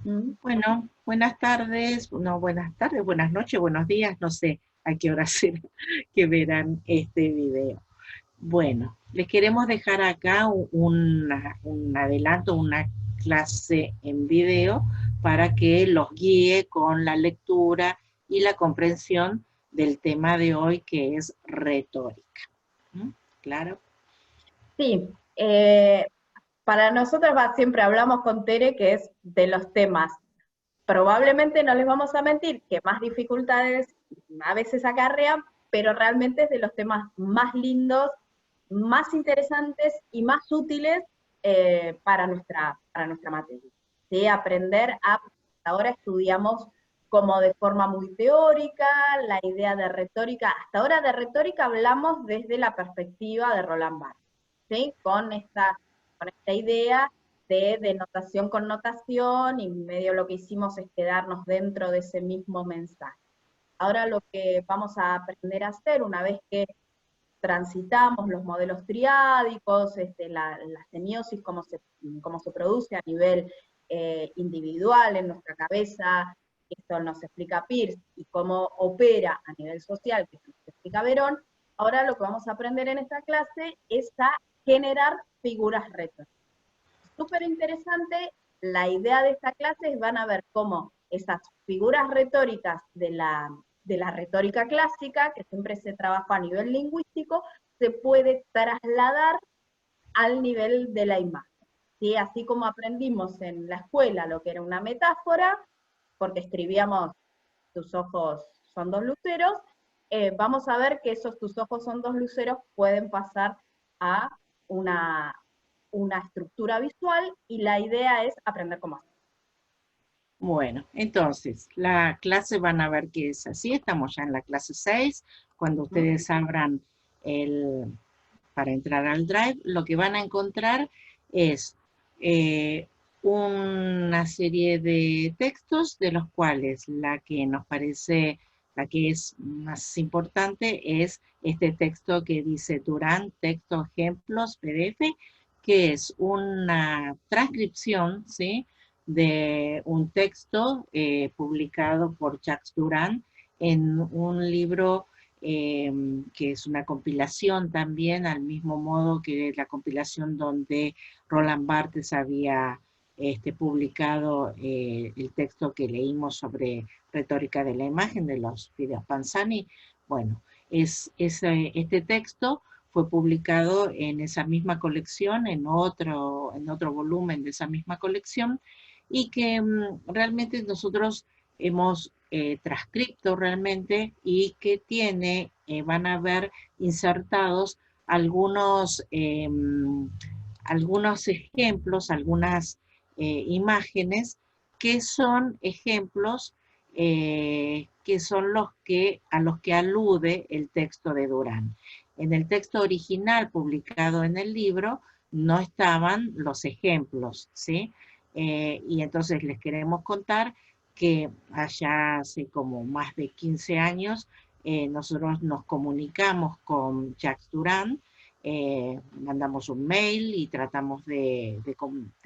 Bueno, buenas tardes, buenas noches, buenos días, no sé a qué hora será que verán este video. Bueno, les queremos dejar acá un adelanto, una clase en video para que los guíe con la lectura y la comprensión del tema de hoy, que es retórica. ¿Mm? ¿Claro? Sí, para nosotros siempre hablamos con Tere que es de los temas, probablemente no les vamos a mentir, que más dificultades a veces acarrean, pero realmente es de los temas más lindos, más interesantes y más útiles para nuestra materia. ¿Sí? Ahora estudiamos como de forma muy teórica, la idea de retórica, hasta ahora de retórica hablamos desde la perspectiva de Roland Barthes. ¿Sí? Con esta idea de denotación connotación y medio lo que hicimos es quedarnos dentro de ese mismo mensaje. Ahora lo que vamos a aprender a hacer una vez que transitamos los modelos triádicos, la semiosis, cómo se produce a nivel individual en nuestra cabeza, esto nos explica Peirce, y cómo opera a nivel social, que nos explica Verón. Ahora lo que vamos a aprender en esta clase es a generar figuras retóricas. Súper interesante, la idea de esta clase es van a ver cómo esas figuras retóricas de la retórica clásica, que siempre se trabaja a nivel lingüístico, se puede trasladar al nivel de la imagen. ¿Sí? Así como aprendimos en la escuela lo que era una metáfora, porque escribíamos tus ojos son dos luceros, vamos a ver que esos tus ojos son dos luceros pueden pasar a una, una estructura visual y la idea es aprender cómo hacer. Bueno, entonces, la clase van a ver que es así, estamos ya en la clase 6. Cuando ¿Mm? ustedes abran el, para entrar al Drive, lo que van a encontrar es eh, una serie de textos, de los cuales la que nos parece, la que es más importante es este texto que dice Durán, texto ejemplos PDF, que es una transcripción, ¿sí?, de un texto publicado por Jacques Durán en un libro que es una compilación también, al mismo modo que la compilación donde Roland Barthes había publicado el texto que leímos sobre retórica de la imagen de los Fideos Panzani. Bueno, este texto fue publicado en esa misma colección, en otro volumen de esa misma colección, y que realmente nosotros hemos transcripto realmente, y que tiene, van a ver insertados algunos, algunos ejemplos, algunas imágenes que son ejemplos que son a los que alude el texto de Durán. En el texto original publicado en el libro no estaban los ejemplos, ¿sí? Y entonces les queremos contar que allá hace como más de 15 años nosotros nos comunicamos con Jacques Durán, mandamos un mail y tratamos de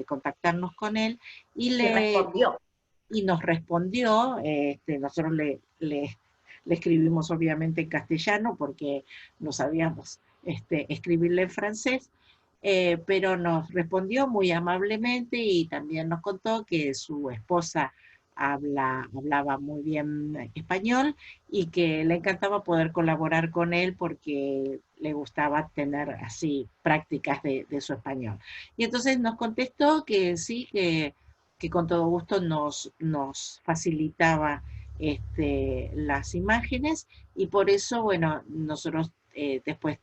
contactarnos con él, y, Y le, respondió. y nos respondió. Nosotros le escribimos obviamente en castellano porque no sabíamos escribirle en francés, pero nos respondió muy amablemente y también nos contó que su esposa hablaba muy bien español y que le encantaba poder colaborar con él porque le gustaba tener así prácticas de su español. Y entonces nos contestó que sí, que con todo gusto nos facilitaba las imágenes, y por eso, bueno, nosotros después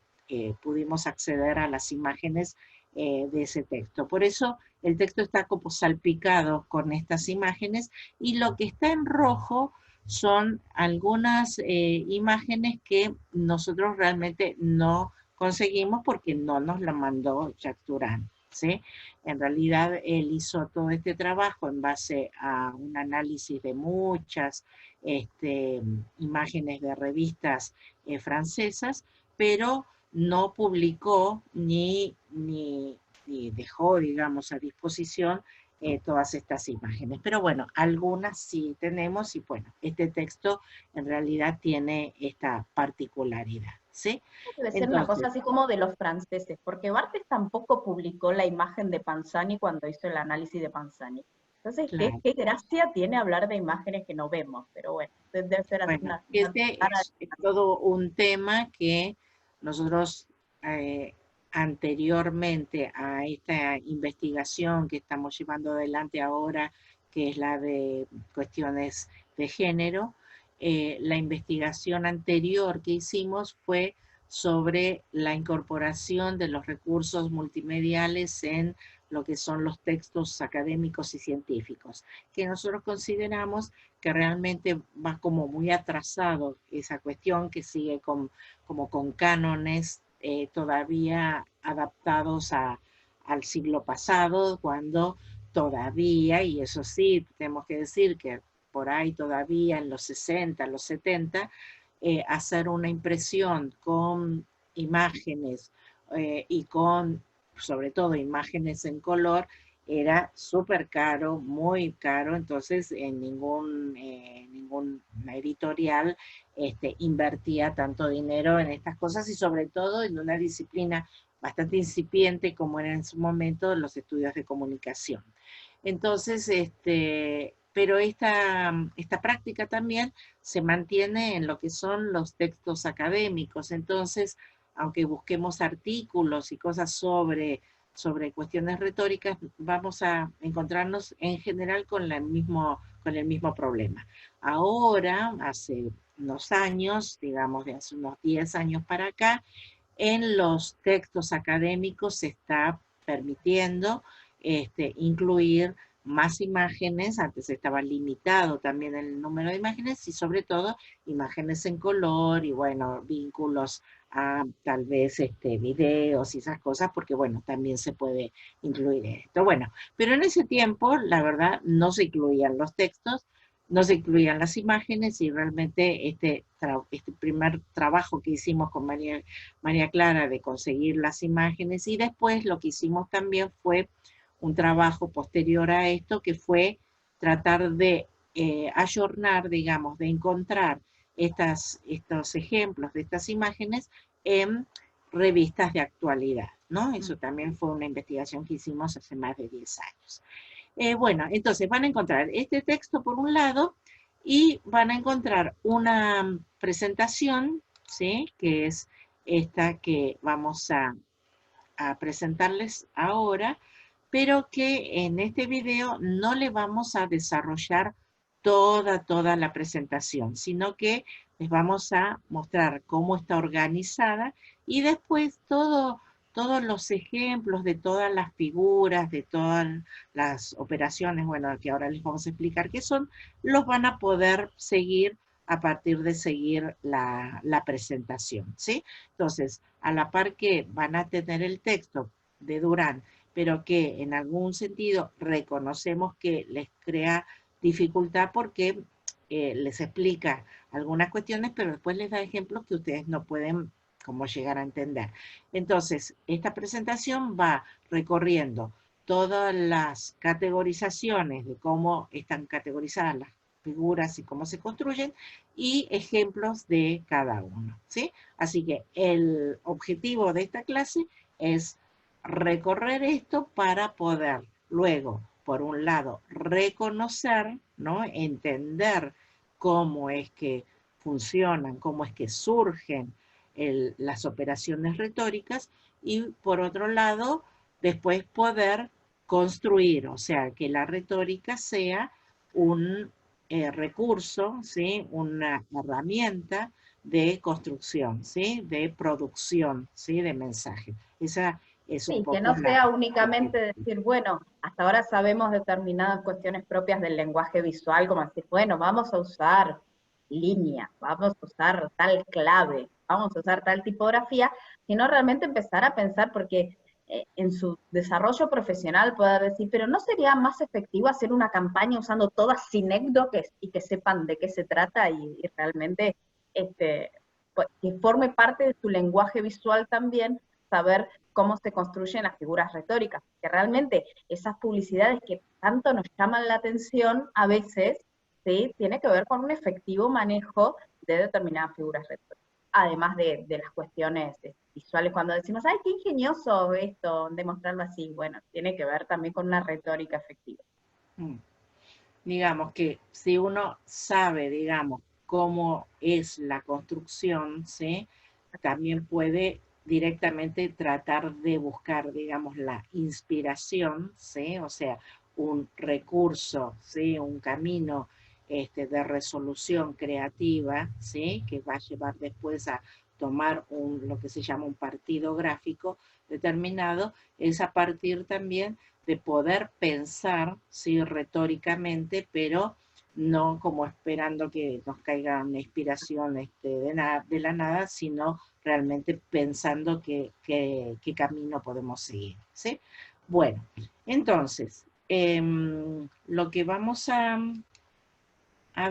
pudimos acceder a las imágenes de ese texto. Por eso el texto está como salpicado con estas imágenes, y lo que está en rojo son algunas imágenes que nosotros realmente no conseguimos porque no nos la mandó Jacques Durán, ¿sí? En realidad él hizo todo este trabajo en base a un análisis de muchas imágenes de revistas francesas, pero no publicó ni dejó, digamos, a disposición todas estas imágenes. Pero bueno, algunas sí tenemos y bueno, este texto en realidad tiene esta particularidad, ¿sí? Debe ser una cosa Entonces, así como de los franceses, porque Barthes tampoco publicó la imagen de Panzani cuando hizo el análisis de Panzani. Entonces, claro, qué gracia tiene hablar de imágenes que no vemos, pero bueno, debe ser así bueno, una este cara es todo un tema que nosotros eh, anteriormente a esta investigación que estamos llevando adelante ahora, que es la de cuestiones de género, la investigación anterior que hicimos fue sobre la incorporación de los recursos multimediales en lo que son los textos académicos y científicos, que nosotros consideramos que realmente va como muy atrasado esa cuestión, que sigue como con cánones todavía adaptados al siglo pasado, cuando todavía, y eso sí, tenemos que decir que por ahí todavía en los 60, los 70, hacer una impresión con imágenes y con, sobre todo, imágenes en color, era súper caro, muy caro, entonces en ningún editorial invertía tanto dinero en estas cosas y sobre todo en una disciplina bastante incipiente como era en su momento los estudios de comunicación. Entonces, pero esta práctica también se mantiene en lo que son los textos académicos. Entonces, aunque busquemos artículos y cosas sobre cuestiones retóricas, vamos a encontrarnos en general con con el mismo problema. Ahora, hace unos años, digamos de hace unos 10 años para acá, en los textos académicos se está permitiendo incluir más imágenes, antes estaba limitado también el número de imágenes y sobre todo imágenes en color y bueno, vínculos a tal vez videos y esas cosas, porque bueno, también se puede incluir esto. Bueno, pero en ese tiempo, la verdad, no se incluían los textos, no se incluían las imágenes y realmente este primer trabajo que hicimos con María Clara de conseguir las imágenes y después lo que hicimos también fue un trabajo posterior a esto que fue tratar de ayornar, digamos, de encontrar estos ejemplos de estas imágenes en revistas de actualidad, ¿no? Eso también fue una investigación que hicimos hace más de 10 años. Bueno, entonces van a encontrar este texto por un lado y van a encontrar una presentación, ¿sí? Que es esta que vamos a presentarles ahora, pero que en este video no le vamos a desarrollar toda la presentación, sino que les vamos a mostrar cómo está organizada y después todos los ejemplos de todas las figuras, de todas las operaciones, bueno, que ahora les vamos a explicar qué son, los van a poder seguir a partir de seguir la presentación, ¿sí? Entonces, a la par que van a tener el texto de Durán, pero que en algún sentido reconocemos que les crea dificultad porque les explica algunas cuestiones, pero después les da ejemplos que ustedes no pueden como llegar a entender. Entonces, esta presentación va recorriendo todas las categorizaciones de cómo están categorizadas las figuras y cómo se construyen y ejemplos de cada uno, ¿sí? Así que el objetivo de esta clase es recorrer esto para poder luego, por un lado, reconocer, ¿no? Entender cómo es que funcionan, cómo es que surgen las operaciones retóricas y por otro lado, después poder construir, o sea, que la retórica sea un recurso, ¿sí? Una herramienta de construcción, ¿sí? De producción, ¿sí? De mensaje. Esa es un Sí, que poco no sea el únicamente objetivo. decir, bueno, hasta ahora sabemos determinadas cuestiones propias del lenguaje visual, como decir, bueno, vamos a usar línea, vamos a usar tal clave, vamos a usar tal tipografía, sino realmente empezar a pensar, porque en su desarrollo profesional poder decir, pero ¿no sería más efectivo hacer una campaña usando todas sinécdoques y que sepan de qué se trata y realmente pues, que forme parte de tu lenguaje visual también, saber cómo se construyen las figuras retóricas, que realmente esas publicidades que tanto nos llaman la atención, a veces, ¿sí?, tiene que ver con un efectivo manejo de determinadas figuras retóricas. Además de las cuestiones visuales, cuando decimos, ¡ay, qué ingenioso esto, demostrarlo así! Bueno, tiene que ver también con una retórica efectiva. Digamos que si uno sabe, digamos, cómo es la construcción, ¿sí?, también puede directamente tratar de buscar, digamos, la inspiración, ¿sí?, o sea, un recurso, ¿sí?, un camino de resolución creativa, ¿sí?, que va a llevar después a tomar lo que se llama un partido gráfico determinado, es a partir también de poder pensar, ¿sí?, retóricamente, pero no como esperando que nos caiga una inspiración de la nada, sino realmente pensando qué camino podemos seguir, ¿sí? Bueno, entonces, lo que vamos a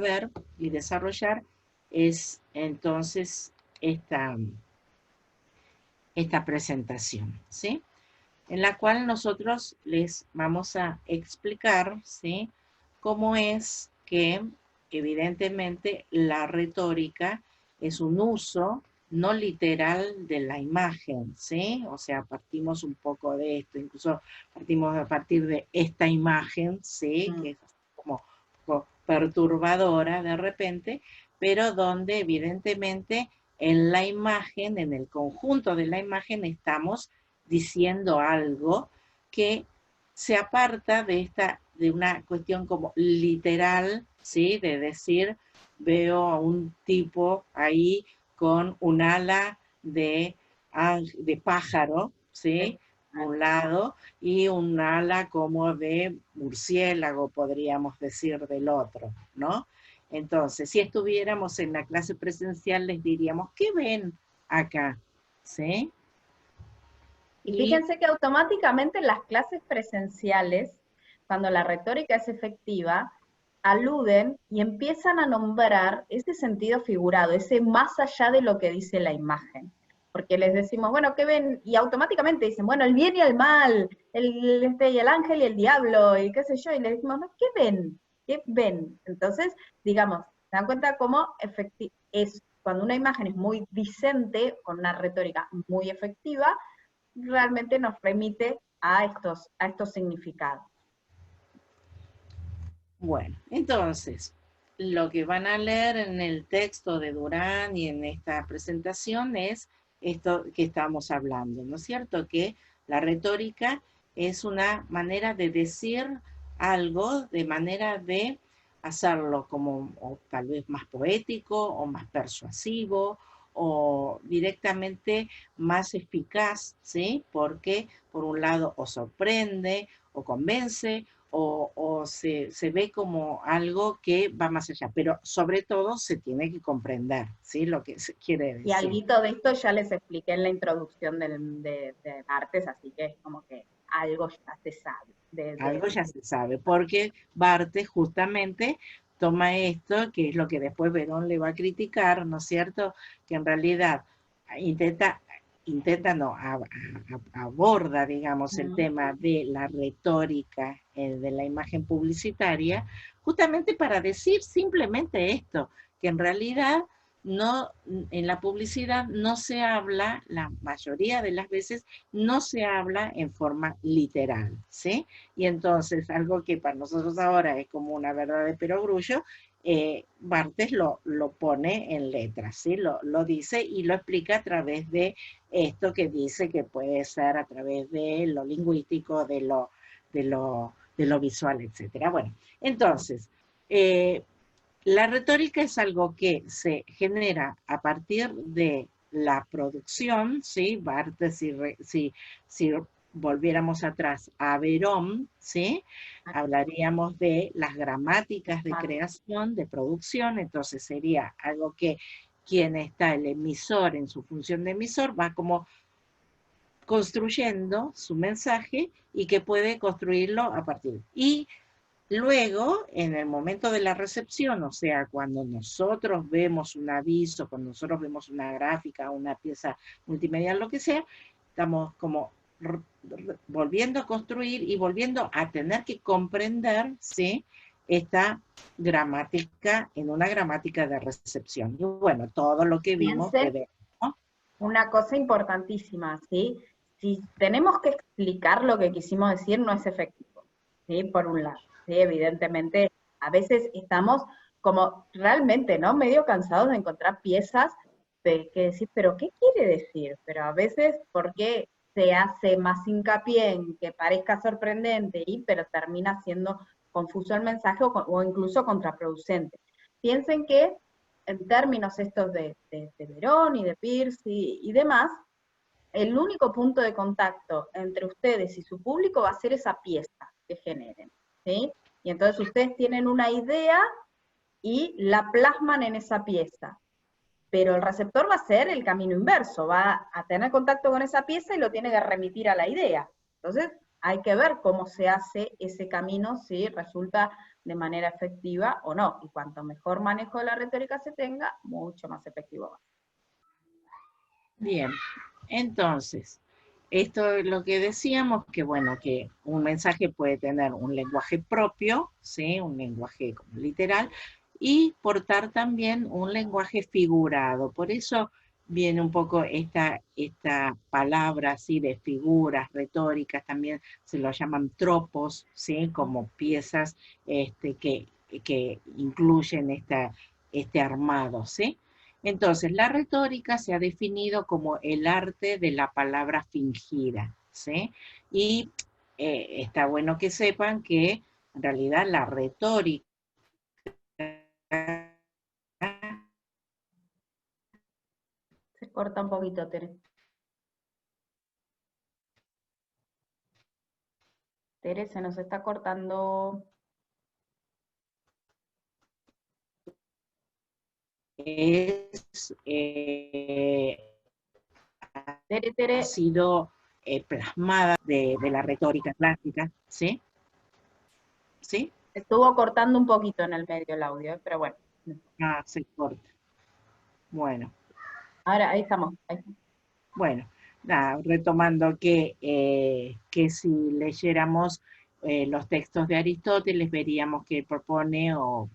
ver y desarrollar es entonces esta presentación, ¿sí?, en la cual nosotros les vamos a explicar, ¿sí?, cómo es que evidentemente la retórica es un uso no literal de la imagen, ¿sí? O sea, partimos un poco de esto, incluso partimos a partir de esta imagen, ¿sí?, que es como perturbadora de repente, pero donde evidentemente en la imagen, en el conjunto de la imagen, estamos diciendo algo que se aparta de una cuestión como literal, ¿sí?, de decir, veo a un tipo ahí con un ala de pájaro, ¿sí?, a un lado, y un ala como de murciélago, podríamos decir, del otro, ¿no? Entonces, si estuviéramos en la clase presencial, les diríamos, ¿qué ven acá? ¿Sí? Y fíjense que automáticamente en las clases presenciales, cuando la retórica es efectiva, aluden y empiezan a nombrar ese sentido figurado, ese más allá de lo que dice la imagen. Porque les decimos, bueno, ¿qué ven? Y automáticamente dicen, bueno, el bien y el mal, el ángel y el diablo, y qué sé yo, y les decimos, no, ¿qué ven? ¿Qué ven? Entonces, digamos, se dan cuenta cómo es cuando una imagen es muy dicente, con una retórica muy efectiva, realmente nos remite a estos significados. Bueno, entonces, lo que van a leer en el texto de Durán y en esta presentación es esto que estamos hablando, ¿no es cierto? Que la retórica es una manera de decir algo, de manera de hacerlo como o tal vez más poético o más persuasivo o directamente más eficaz, ¿sí? Porque por un lado o sorprende o convence o se ve como algo que va más allá, pero sobre todo se tiene que comprender, ¿sí?, lo que se quiere decir. Y algo de esto ya les expliqué en la introducción de Barthes, así que es como que algo ya se sabe. Algo ya se sabe, porque Barthes justamente toma esto, que es lo que después Verón le va a criticar, ¿no es cierto?, que en realidad aborda, digamos, el tema de la retórica de la imagen publicitaria, justamente para decir simplemente esto, que en realidad no, en la publicidad no se habla, la mayoría de las veces, no se habla en forma literal, ¿sí? Y entonces, algo que para nosotros ahora es como una verdad de perogrullo, Barthes lo pone en letras, ¿sí? Lo dice y lo explica a través de esto que dice que puede ser a través de lo lingüístico, de lo visual, etc. Bueno, entonces, la retórica es algo que se genera a partir de la producción, ¿sí? Barthes, si volviéramos atrás a Verón, ¿sí?, hablaríamos de las gramáticas de creación, de producción, entonces sería algo que quien está, el emisor en su función de emisor, va como construyendo su mensaje y que puede construirlo a partir. Y luego, en el momento de la recepción, o sea, cuando nosotros vemos un aviso, cuando nosotros vemos una gráfica, una pieza multimedia, lo que sea, estamos como volviendo a construir y volviendo a tener que comprender, ¿sí?, esta gramática en una gramática de recepción. Y bueno, todo lo que vimos de Piensen ver, ¿no? una cosa importantísima, ¿sí? Si tenemos que explicar lo que quisimos decir, no es efectivo, ¿sí? Por un lado, ¿sí? Evidentemente, a veces estamos como realmente, ¿no? Medio cansados de encontrar piezas de que decir, pero ¿qué quiere decir? Pero a veces, ¿por qué se hace más hincapié en que parezca sorprendente pero termina siendo confuso el mensaje o incluso contraproducente? Piensen que en términos estos de Verón y de Peirce y demás, el único punto de contacto entre ustedes y su público va a ser esa pieza que generen, ¿sí? Y entonces ustedes tienen una idea y la plasman en esa pieza, pero el receptor va a ser el camino inverso, va a tener contacto con esa pieza y lo tiene que remitir a la idea. Entonces, hay que ver cómo se hace ese camino, si resulta de manera efectiva o no. Y cuanto mejor manejo de la retórica se tenga, mucho más efectivo va. Bien, entonces, esto es lo que decíamos, que bueno, que un mensaje puede tener un lenguaje propio, ¿sí?, un lenguaje como literal, y portar también un lenguaje figurado. Por eso viene un poco esta palabra así de figuras retóricas, también se lo llaman tropos, ¿sí?, como piezas que incluyen este armado, ¿sí? Entonces, la retórica se ha definido como el arte de la palabra fingida, ¿sí? Y está bueno que sepan que en realidad la retórica Se corta un poquito, Tere. Tere, se nos está cortando. es, Tere, ha Tere, sido plasmada de la retórica clásica, ¿sí? ¿Sí? estuvo cortando un poquito en el medio el audio, pero bueno. Ah, se corta. Bueno, Ahora, ahí estamos. Ahí estamos. bueno, nada, retomando que si leyéramos los textos de Aristóteles, veríamos que propone o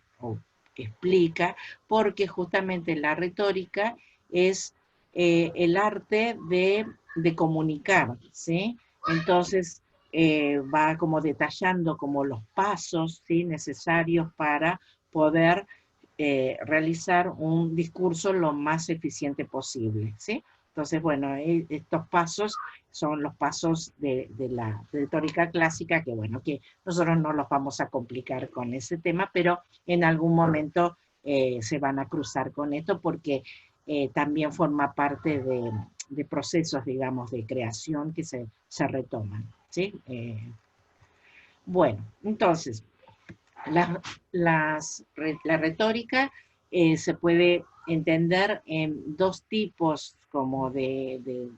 explica, porque justamente la retórica es el arte de comunicar, ¿sí? Entonces va como detallando como los pasos, ¿sí?, necesarios para poder realizar un discurso lo más eficiente posible, ¿sí? Entonces, bueno, estos pasos son los pasos de la retórica clásica, que bueno, que nosotros no los vamos a complicar con ese tema, pero en algún momento se van a cruzar con esto porque también forma parte de procesos, digamos, de creación que se retoman, ¿sí? Bueno, entonces, la retórica se puede entender en dos tipos como de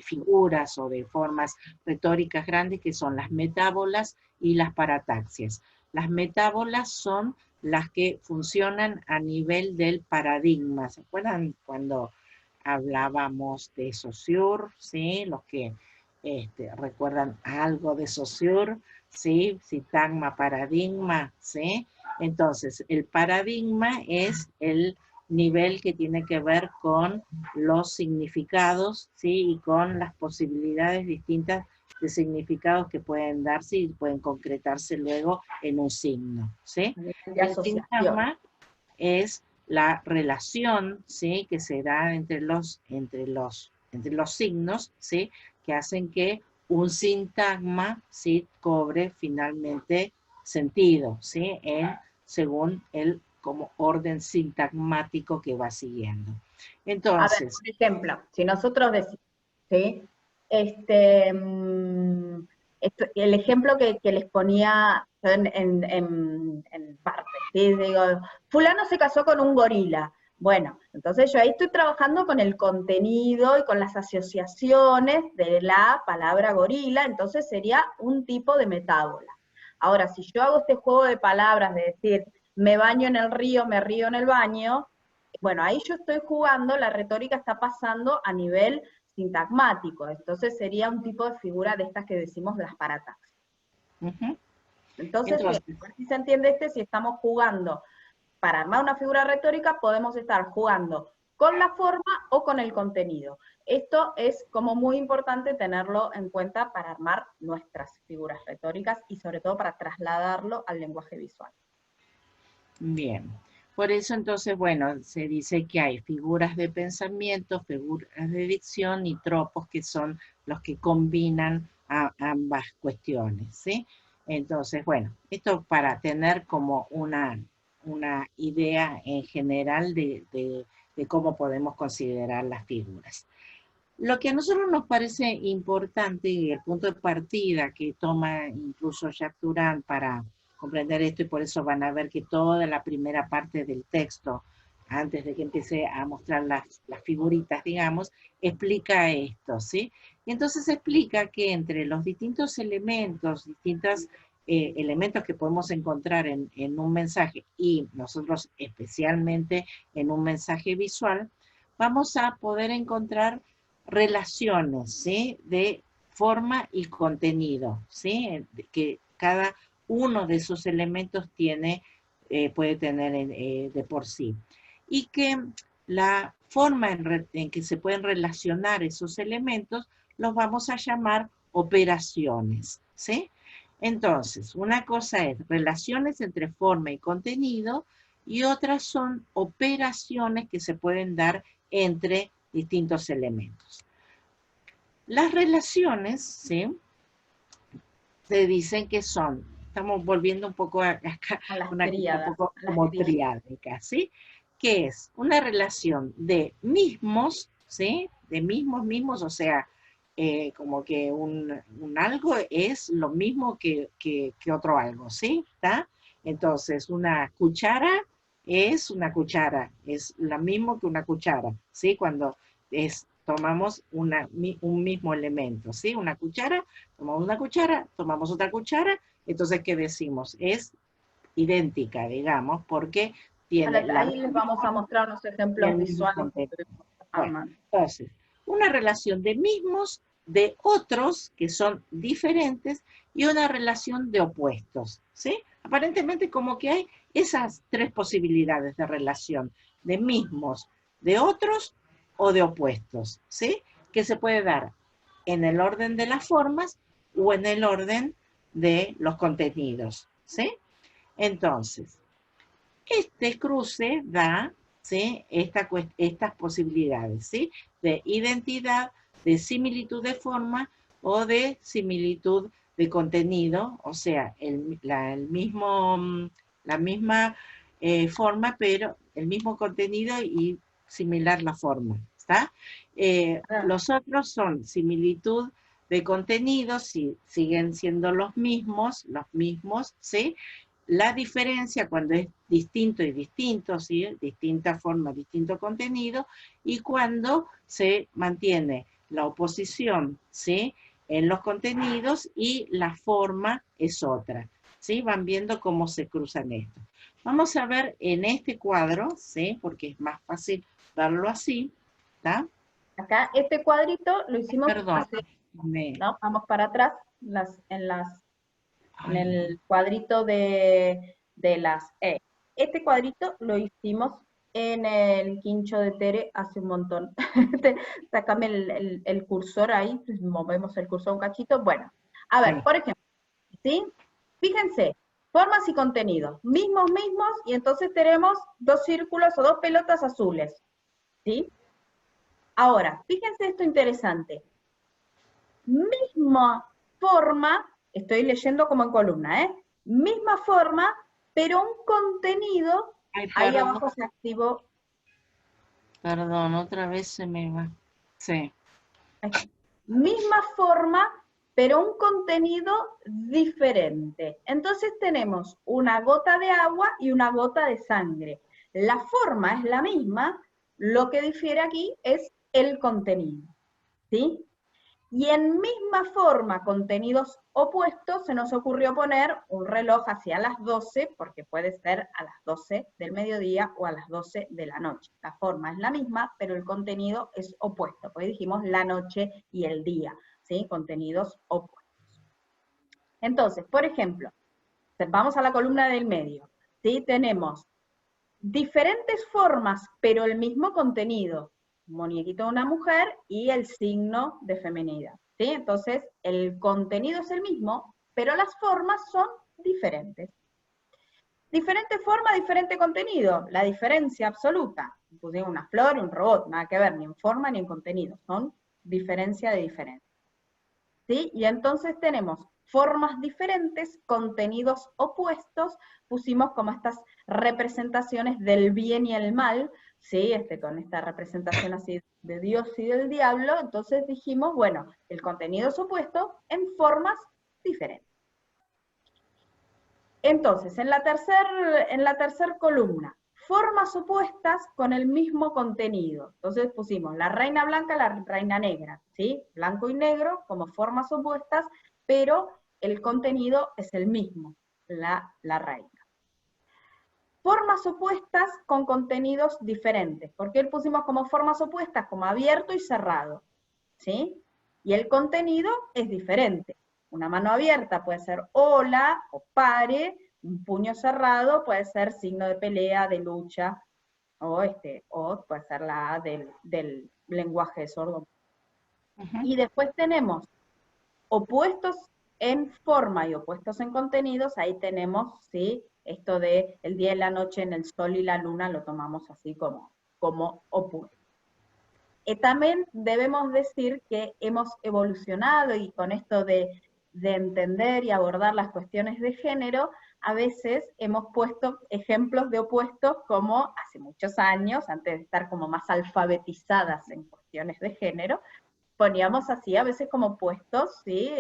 figuras o de formas retóricas grandes, que son las metábolas y las parataxias. Las metábolas son las que funcionan a nivel del paradigma. ¿Se acuerdan cuando hablábamos de Saussure? ¿Sí? Los que recuerdan algo de Saussure, ¿sí? Sintagma, paradigma, ¿sí? Entonces, el paradigma es el nivel que tiene que ver con los significados, ¿sí?, y con las posibilidades distintas de significados que pueden darse y pueden concretarse luego en un signo, ¿sí? De El asociación. sintagma es la relación, ¿sí?, que se da entre los signos, ¿sí?, que hacen que un sintagma, ¿sí?, cobre finalmente sentido, ¿sí?, según el como orden sintagmático que va siguiendo. A ver, Entonces, por ejemplo, si nosotros decimos, ¿sí? Este, el ejemplo que les ponía yo en parte, ¿sí? Digo, fulano se casó con un gorila. Bueno, entonces yo ahí estoy trabajando con el contenido y con las asociaciones de la palabra gorila, entonces sería un tipo de metábola. Ahora, si yo hago este juego de palabras de decir, me baño en el río, me río en el baño, bueno, ahí yo estoy jugando, la retórica está pasando a nivel sintagmático, entonces sería un tipo de figura de estas que decimos las parataxias. Ujú. Entonces, Entonces, si se entiende si estamos jugando para armar una figura retórica, podemos estar jugando con la forma o con el contenido. Esto es como muy importante tenerlo en cuenta para armar nuestras figuras retóricas y sobre todo para trasladarlo al lenguaje visual. bien. Por eso entonces, bueno, se dice que hay figuras de pensamiento, figuras de dicción y tropos que son los que combinan a ambas cuestiones, ¿sí? Entonces, bueno, esto para tener como una idea en general de cómo podemos considerar las figuras. Lo que a nosotros nos parece importante y el punto de partida que toma incluso Jacques Durand para comprender esto, y por eso van a ver que toda la primera parte del texto, antes de que empiece a mostrar las figuritas, digamos, explica esto, ¿sí? Y entonces explica que entre los distintos elementos, distintos elementos que podemos encontrar en un mensaje, y nosotros especialmente en un mensaje visual, vamos a poder encontrar relaciones, ¿sí? De forma y contenido, ¿sí? Que cada uno de esos elementos tiene, puede tener de por sí. Y que la forma en que se pueden relacionar esos elementos los vamos a llamar operaciones, ¿sí? Entonces, una cosa es relaciones entre forma y contenido y otras son operaciones que se pueden dar entre distintos elementos. Las relaciones, ¿sí? Se dicen que son, estamos volviendo un poco acá, A las una cosa un tríadas, poco a las como tríadas. triádica, ¿sí? Que es una relación de mismos, ¿sí? De mismos, o sea, como que un algo es lo mismo que otro algo, ¿sí? ¿Está? Entonces, una cuchara es una cuchara, es lo mismo que una cuchara, ¿sí? Cuando tomamos un mismo elemento, ¿sí? Una cuchara, tomamos una cuchara, tomamos otra cuchara, entonces, ¿qué decimos? Es idéntica, digamos, porque tiene la Ahí les misma vamos a forma mostrar unos y el ejemplos mismo visuales que contenido. estuvimos Bueno, armando. entonces, una relación de mismos, de otros que son diferentes y una relación de opuestos, ¿sí? Aparentemente como que hay esas tres posibilidades de relación, de mismos, de otros o de opuestos, ¿sí? Que se puede dar en el orden de las formas o en el orden de los contenidos, ¿sí? Entonces, este cruce da, ¿sí? Estas posibilidades, ¿sí? De identidad, de similitud de forma o de similitud de contenido, o sea, la misma forma, pero el mismo contenido y similar la forma, ¿está? Los otros son similitud de contenido, si siguen siendo los mismos, ¿sí? La diferencia cuando es distinto y distinto, ¿sí? Distinta forma, distinto contenido, y cuando se mantiene la oposición, ¿sí? En los contenidos y la forma es otra, ¿sí? Van viendo cómo se cruzan estos. Vamos a ver en este cuadro, ¿sí? Porque es más fácil verlo así, ¿está? Acá este cuadrito lo hicimos Perdón, hace, ¿no? Vamos para atrás, en el cuadrito de las E. Este cuadrito lo hicimos en el quincho de Tere hace un montón. Sácame el cursor ahí, pues movemos el cursor un cachito. Bueno, a ver, por ejemplo, ¿sí? Fíjense, formas y contenidos, mismos, y entonces tenemos dos círculos o dos pelotas azules, ¿sí? Ahora, fíjense esto interesante. Misma forma, estoy leyendo como en columna, misma forma, pero un contenido, ahí abajo se activó. Perdón, otra vez se me va. Sí. Misma forma, pero un contenido diferente. Entonces tenemos una gota de agua y una gota de sangre. La forma es la misma, lo que difiere aquí es el contenido, ¿sí? Y en misma forma, contenidos opuestos, se nos ocurrió poner un reloj hacia las 12, porque puede ser a las 12 del mediodía o a las 12 de la noche. La forma es la misma, pero el contenido es opuesto, porque dijimos la noche y el día, ¿sí? Contenidos opuestos. Entonces, por ejemplo, vamos a la columna del medio, ¿sí? Tenemos diferentes formas, pero el mismo contenido. Muñequito de una mujer y el signo de feminidad, ¿sí? Entonces, el contenido es el mismo, pero las formas son diferentes. Diferente forma, diferente contenido. La diferencia absoluta. Pusimos una flor y un robot, nada que ver, ni en forma ni en contenido. Son diferencia de diferencia. ¿Sí? Y entonces tenemos formas diferentes, contenidos opuestos, pusimos como estas representaciones del bien y el mal, ¿sí? Con esta representación así de Dios y del diablo, entonces dijimos, bueno, el contenido es opuesto en formas diferentes. Entonces, en la tercera columna, formas opuestas con el mismo contenido. Entonces pusimos la reina blanca, la reina negra, ¿sí? Blanco y negro como formas opuestas, pero el contenido es el mismo, la reina. Formas opuestas con contenidos diferentes. ¿Por qué pusimos como formas opuestas? Como abierto y cerrado, ¿sí? Y el contenido es diferente. Una mano abierta puede ser hola o pare, un puño cerrado puede ser signo de pelea, de lucha, o puede ser la A del lenguaje sordo. Y después tenemos opuestos en forma y opuestos en contenidos, ahí tenemos, ¿sí? Esto de el día y la noche en el sol y la luna lo tomamos así como opuesto. También debemos decir que hemos evolucionado y con esto de entender y abordar las cuestiones de género, a veces hemos puesto ejemplos de opuestos como hace muchos años, antes de estar como más alfabetizadas en cuestiones de género, poníamos así a veces como opuestos, ¿sí?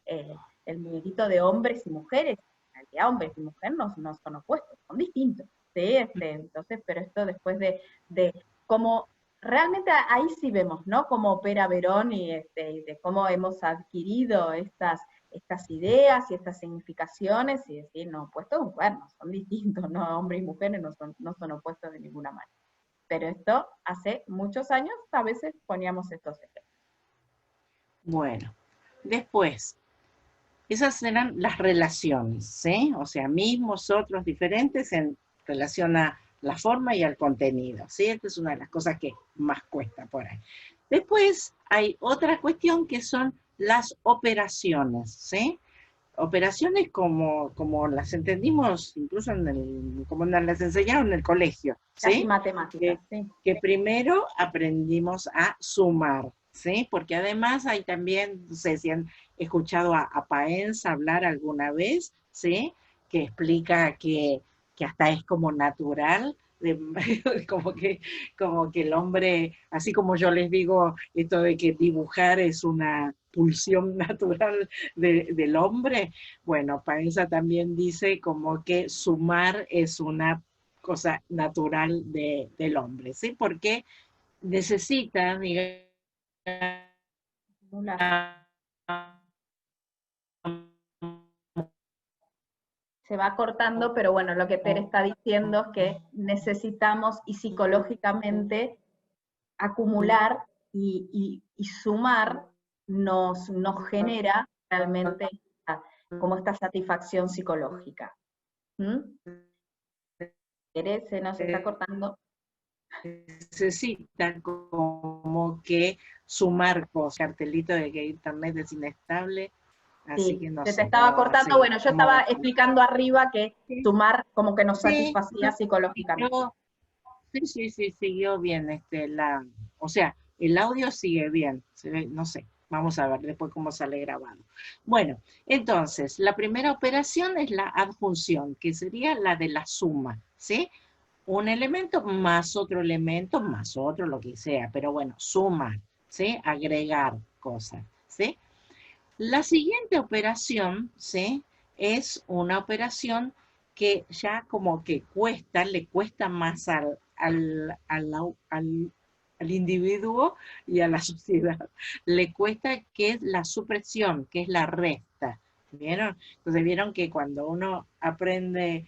El muñequito de hombres y mujeres. En realidad hombres y mujeres no son opuestos, son distintos, ¿sí? Entonces, pero esto después de cómo realmente ahí sí vemos, ¿no? Cómo opera Verón y de cómo hemos adquirido estas ideas y estas significaciones y decir, no, opuestos un cuerno, son distintos, no, hombres y mujeres no son opuestos de ninguna manera. Pero esto hace muchos años a veces poníamos estos ejemplos. Bueno, después, esas eran las relaciones, ¿sí? O sea, mismos, otros, diferentes en relación a la forma y al contenido, ¿sí? Esta es una de las cosas que más cuesta por ahí. Después hay otra cuestión que son las operaciones, ¿sí? Operaciones como las entendimos incluso como nos las enseñaron en el colegio, Casi ¿sí? matemáticas, sí. Que primero aprendimos a sumar, ¿sí? Porque además hay también, no sé si han escuchado a Paenza hablar alguna vez, ¿sí? Que explica que hasta es como natural, como que el hombre, así como yo les digo esto de que dibujar es una pulsión natural del hombre, bueno, Paenza también dice como que sumar es una cosa natural del hombre, ¿sí? Porque necesita, digamos, Se va cortando, pero bueno, lo que Tere está diciendo es que necesitamos y psicológicamente acumular y sumar nos genera realmente como esta satisfacción psicológica. ¿Mm? Tere, se nos está cortando. necesita como que sumar cosas. Cartelito de que internet es inestable, así Sí, que no se te sé. estaba cortando. Sí, Bueno, yo estaba explicando arriba que sumar como que nos sí, satisfacía psicológicamente. sí, siguió bien. O sea, el audio sigue bien. No sé, vamos a ver después cómo sale grabado. Bueno, entonces, la primera operación es la adjunción, que sería la de la suma, ¿sí? Un elemento más otro elemento más otro, lo que sea, pero bueno, sumar, ¿sí? Agregar cosas, ¿sí? La siguiente operación, ¿sí? Es una operación que ya como que le cuesta más al al individuo y a la sociedad. Le cuesta, que es la supresión, que es la resta. ¿Vieron? Entonces vieron que cuando uno aprende,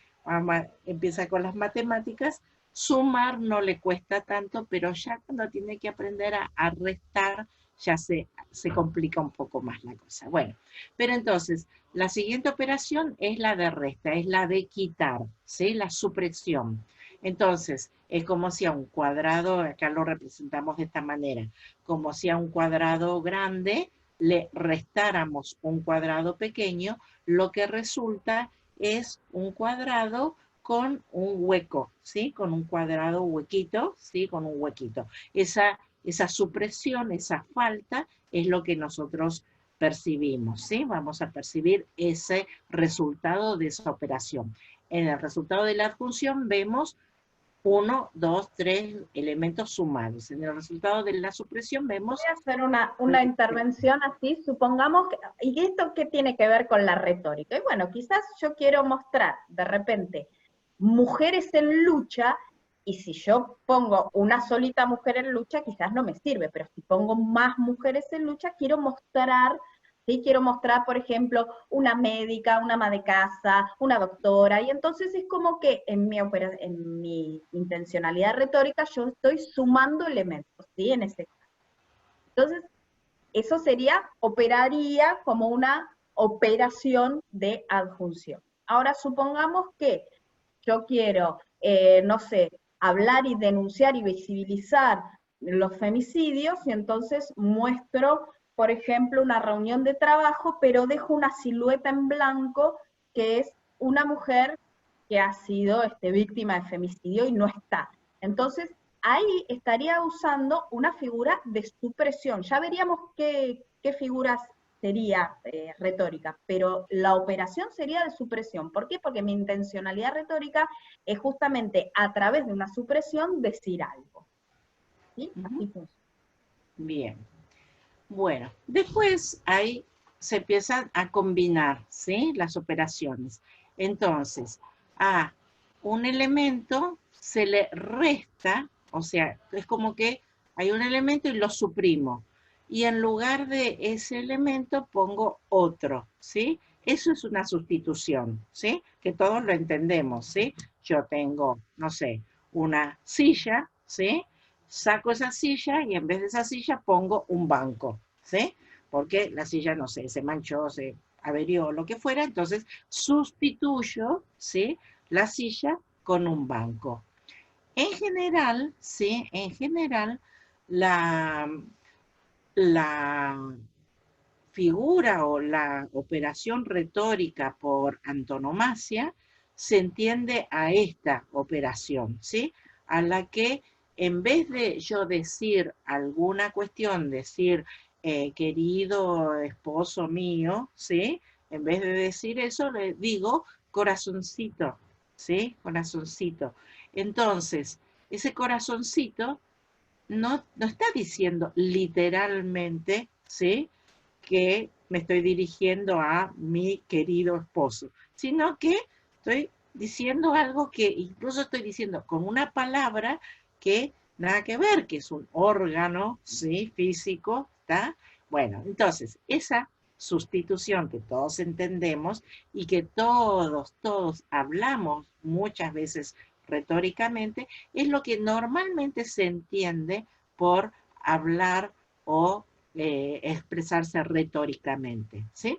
empieza con las matemáticas, sumar no le cuesta tanto, pero ya cuando tiene que aprender a restar, ya se complica un poco más la cosa. Bueno, pero entonces, la siguiente operación es la de resta, es la de quitar, ¿sí? La supresión. Entonces, es como si a un cuadrado, acá lo representamos de esta manera, como si a un cuadrado grande le restáramos un cuadrado pequeño, lo que resulta es un cuadrado con un hueco, ¿sí? Con un cuadrado huequito, ¿sí? Con un huequito. Esa supresión, esa falta, es lo que nosotros percibimos, ¿sí? Vamos a percibir ese resultado de esa operación. En el resultado de la adjunción vemos 1, 2, 3 elementos sumados. En el resultado de la supresión Voy vemos... a hacer una intervención así, supongamos, ¿y esto qué tiene que ver con la retórica? Y bueno, quizás yo quiero mostrar, de repente, mujeres en lucha, y si yo pongo una solita mujer en lucha, quizás no me sirve, pero si pongo más mujeres en lucha, quiero mostrar, ¿sí? Quiero mostrar, por ejemplo, una médica, una ama de casa, una doctora, y entonces es como que en mi intencionalidad retórica yo estoy sumando elementos, ¿sí? En ese caso. Entonces, eso operaría como una operación de adjunción. Ahora, supongamos que yo quiero, no sé, hablar y denunciar y visibilizar los femicidios, y entonces muestro, por ejemplo, una reunión de trabajo, pero dejo una silueta en blanco que es una mujer que ha sido víctima de femicidio y no está. Entonces, ahí estaría usando una figura de supresión. Ya veríamos qué figuras sería retórica, pero la operación sería de supresión. ¿Por qué? Porque mi intencionalidad retórica es justamente a través de una supresión decir algo. ¿Sí? Así funciona. Bien. Bueno, después ahí se empiezan a combinar, ¿sí? Las operaciones. Entonces, a un elemento se le resta, o sea, es como que hay un elemento y lo suprimo. Y en lugar de ese elemento pongo otro, ¿sí? Eso es una sustitución, ¿sí? Que todos lo entendemos, ¿sí? Yo tengo, no sé, una silla, ¿sí? Saco esa silla y en vez de esa silla pongo un banco, ¿sí? Porque la silla, no sé, se manchó, se averió, lo que fuera, entonces sustituyo, ¿sí? La silla con un banco. En general, ¿sí? En general, la, la figura o la operación retórica por antonomasia se entiende a esta operación, ¿sí? A la que en vez de yo decir alguna cuestión, decir querido esposo mío, ¿sí? En vez de decir eso, le digo corazoncito, ¿sí? Corazoncito. Entonces, ese corazoncito no está diciendo literalmente, ¿sí? Que me estoy dirigiendo a mi querido esposo, sino que estoy diciendo algo que incluso estoy diciendo con una palabra que nada que ver, que es un órgano, ¿sí? Físico, ¿está? Bueno, entonces, esa sustitución que todos entendemos y que todos hablamos muchas veces retóricamente, es lo que normalmente se entiende por hablar o expresarse retóricamente, ¿sí?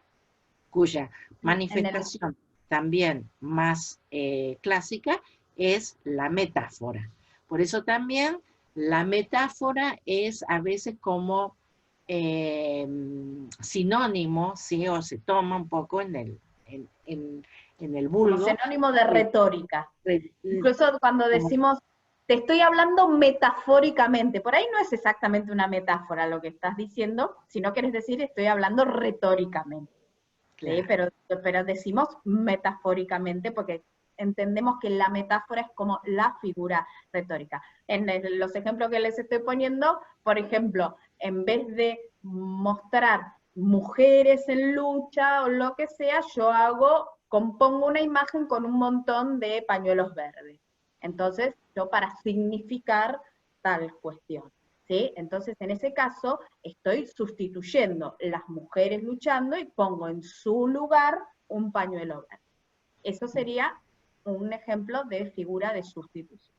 Cuya manifestación también más clásica es la metáfora. Por eso también la metáfora es a veces como sinónimo, ¿sí? O se toma un poco en el Como vulgo. sinónimo de retórica. eh, Incluso cuando como, decimos, te estoy hablando metafóricamente, por ahí no es exactamente una metáfora lo que estás diciendo, sino quieres decir, estoy hablando retóricamente. ¿Sí? claro. Pero decimos metafóricamente porque entendemos que la metáfora es como la figura retórica. En los ejemplos que les estoy poniendo, por ejemplo, en vez de mostrar mujeres en lucha o lo que sea, yo compongo una imagen con un montón de pañuelos verdes. Entonces, yo para significar tal cuestión. ¿sí? Entonces, en ese caso, estoy sustituyendo las mujeres luchando y pongo en su lugar un pañuelo verde. Eso sería un ejemplo de figura de sustitución.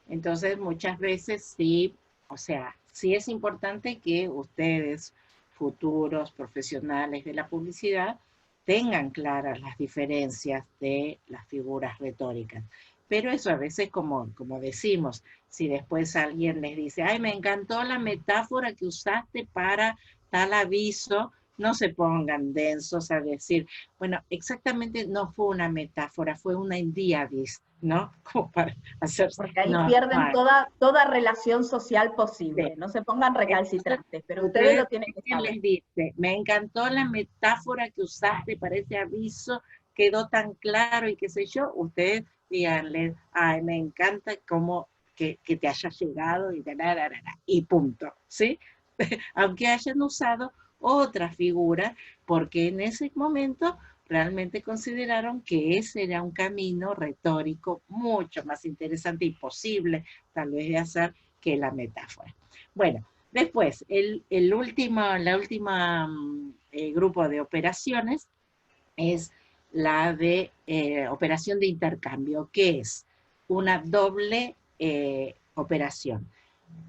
Entonces, muchas veces sí, o sea, sí es importante que ustedes, futuros profesionales de la publicidad, tengan claras las diferencias de las figuras retóricas. Pero eso a veces, como decimos, si después alguien les dice, ay, me encantó la metáfora que usaste para tal aviso, no se pongan densos a decir, bueno, exactamente no fue una metáfora, fue una indiadis, ¿no? Como para hacer, Porque ahí no, pierden no, toda relación social posible. sí. No se pongan Entonces, recalcitrantes, pero ustedes ustedes, lo tienen que alguien saber. les dice, me encantó la metáfora que usaste para ese aviso, quedó tan claro y qué sé yo, ustedes díganle, ay, me encanta cómo que te haya llegado y punto, ¿sí? Aunque hayan usado otra figura, porque en ese momento realmente consideraron que ese era un camino retórico mucho más interesante y posible, tal vez, de hacer que la metáfora. Bueno, después, la última grupo de operaciones es la de operación de intercambio, que es una doble operación,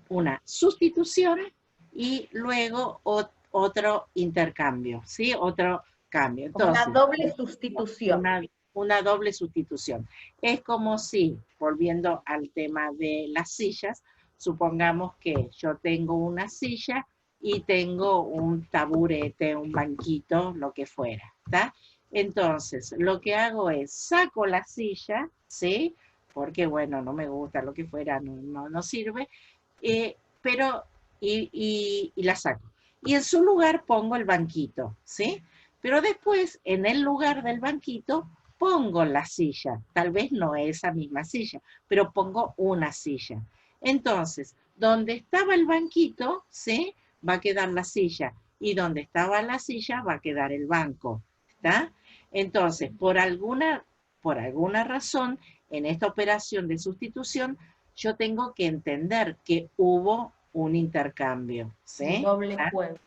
una sustitución y luego otro intercambio, ¿sí? Otro cambio. Como una Entonces, doble sustitución. una doble sustitución. Es como si, volviendo al tema de las sillas, supongamos que yo tengo una silla y tengo un taburete, un banquito, lo que fuera, ¿está? Entonces, lo que hago es, saco la silla, ¿sí? Porque, bueno, no me gusta, lo que fuera, no sirve, pero, y la saco. Y en su lugar pongo el banquito, ¿sí? Pero después, en el lugar del banquito, pongo la silla. Tal vez no esa misma silla, pero pongo una silla. Entonces, donde estaba el banquito, ¿sí? Va a quedar la silla. Y donde estaba la silla va a quedar el banco. ¿Está? Entonces, por alguna razón, en esta operación de sustitución, yo tengo que entender que hubo un intercambio. Un ¿Sí? doble ¿Ah? juego.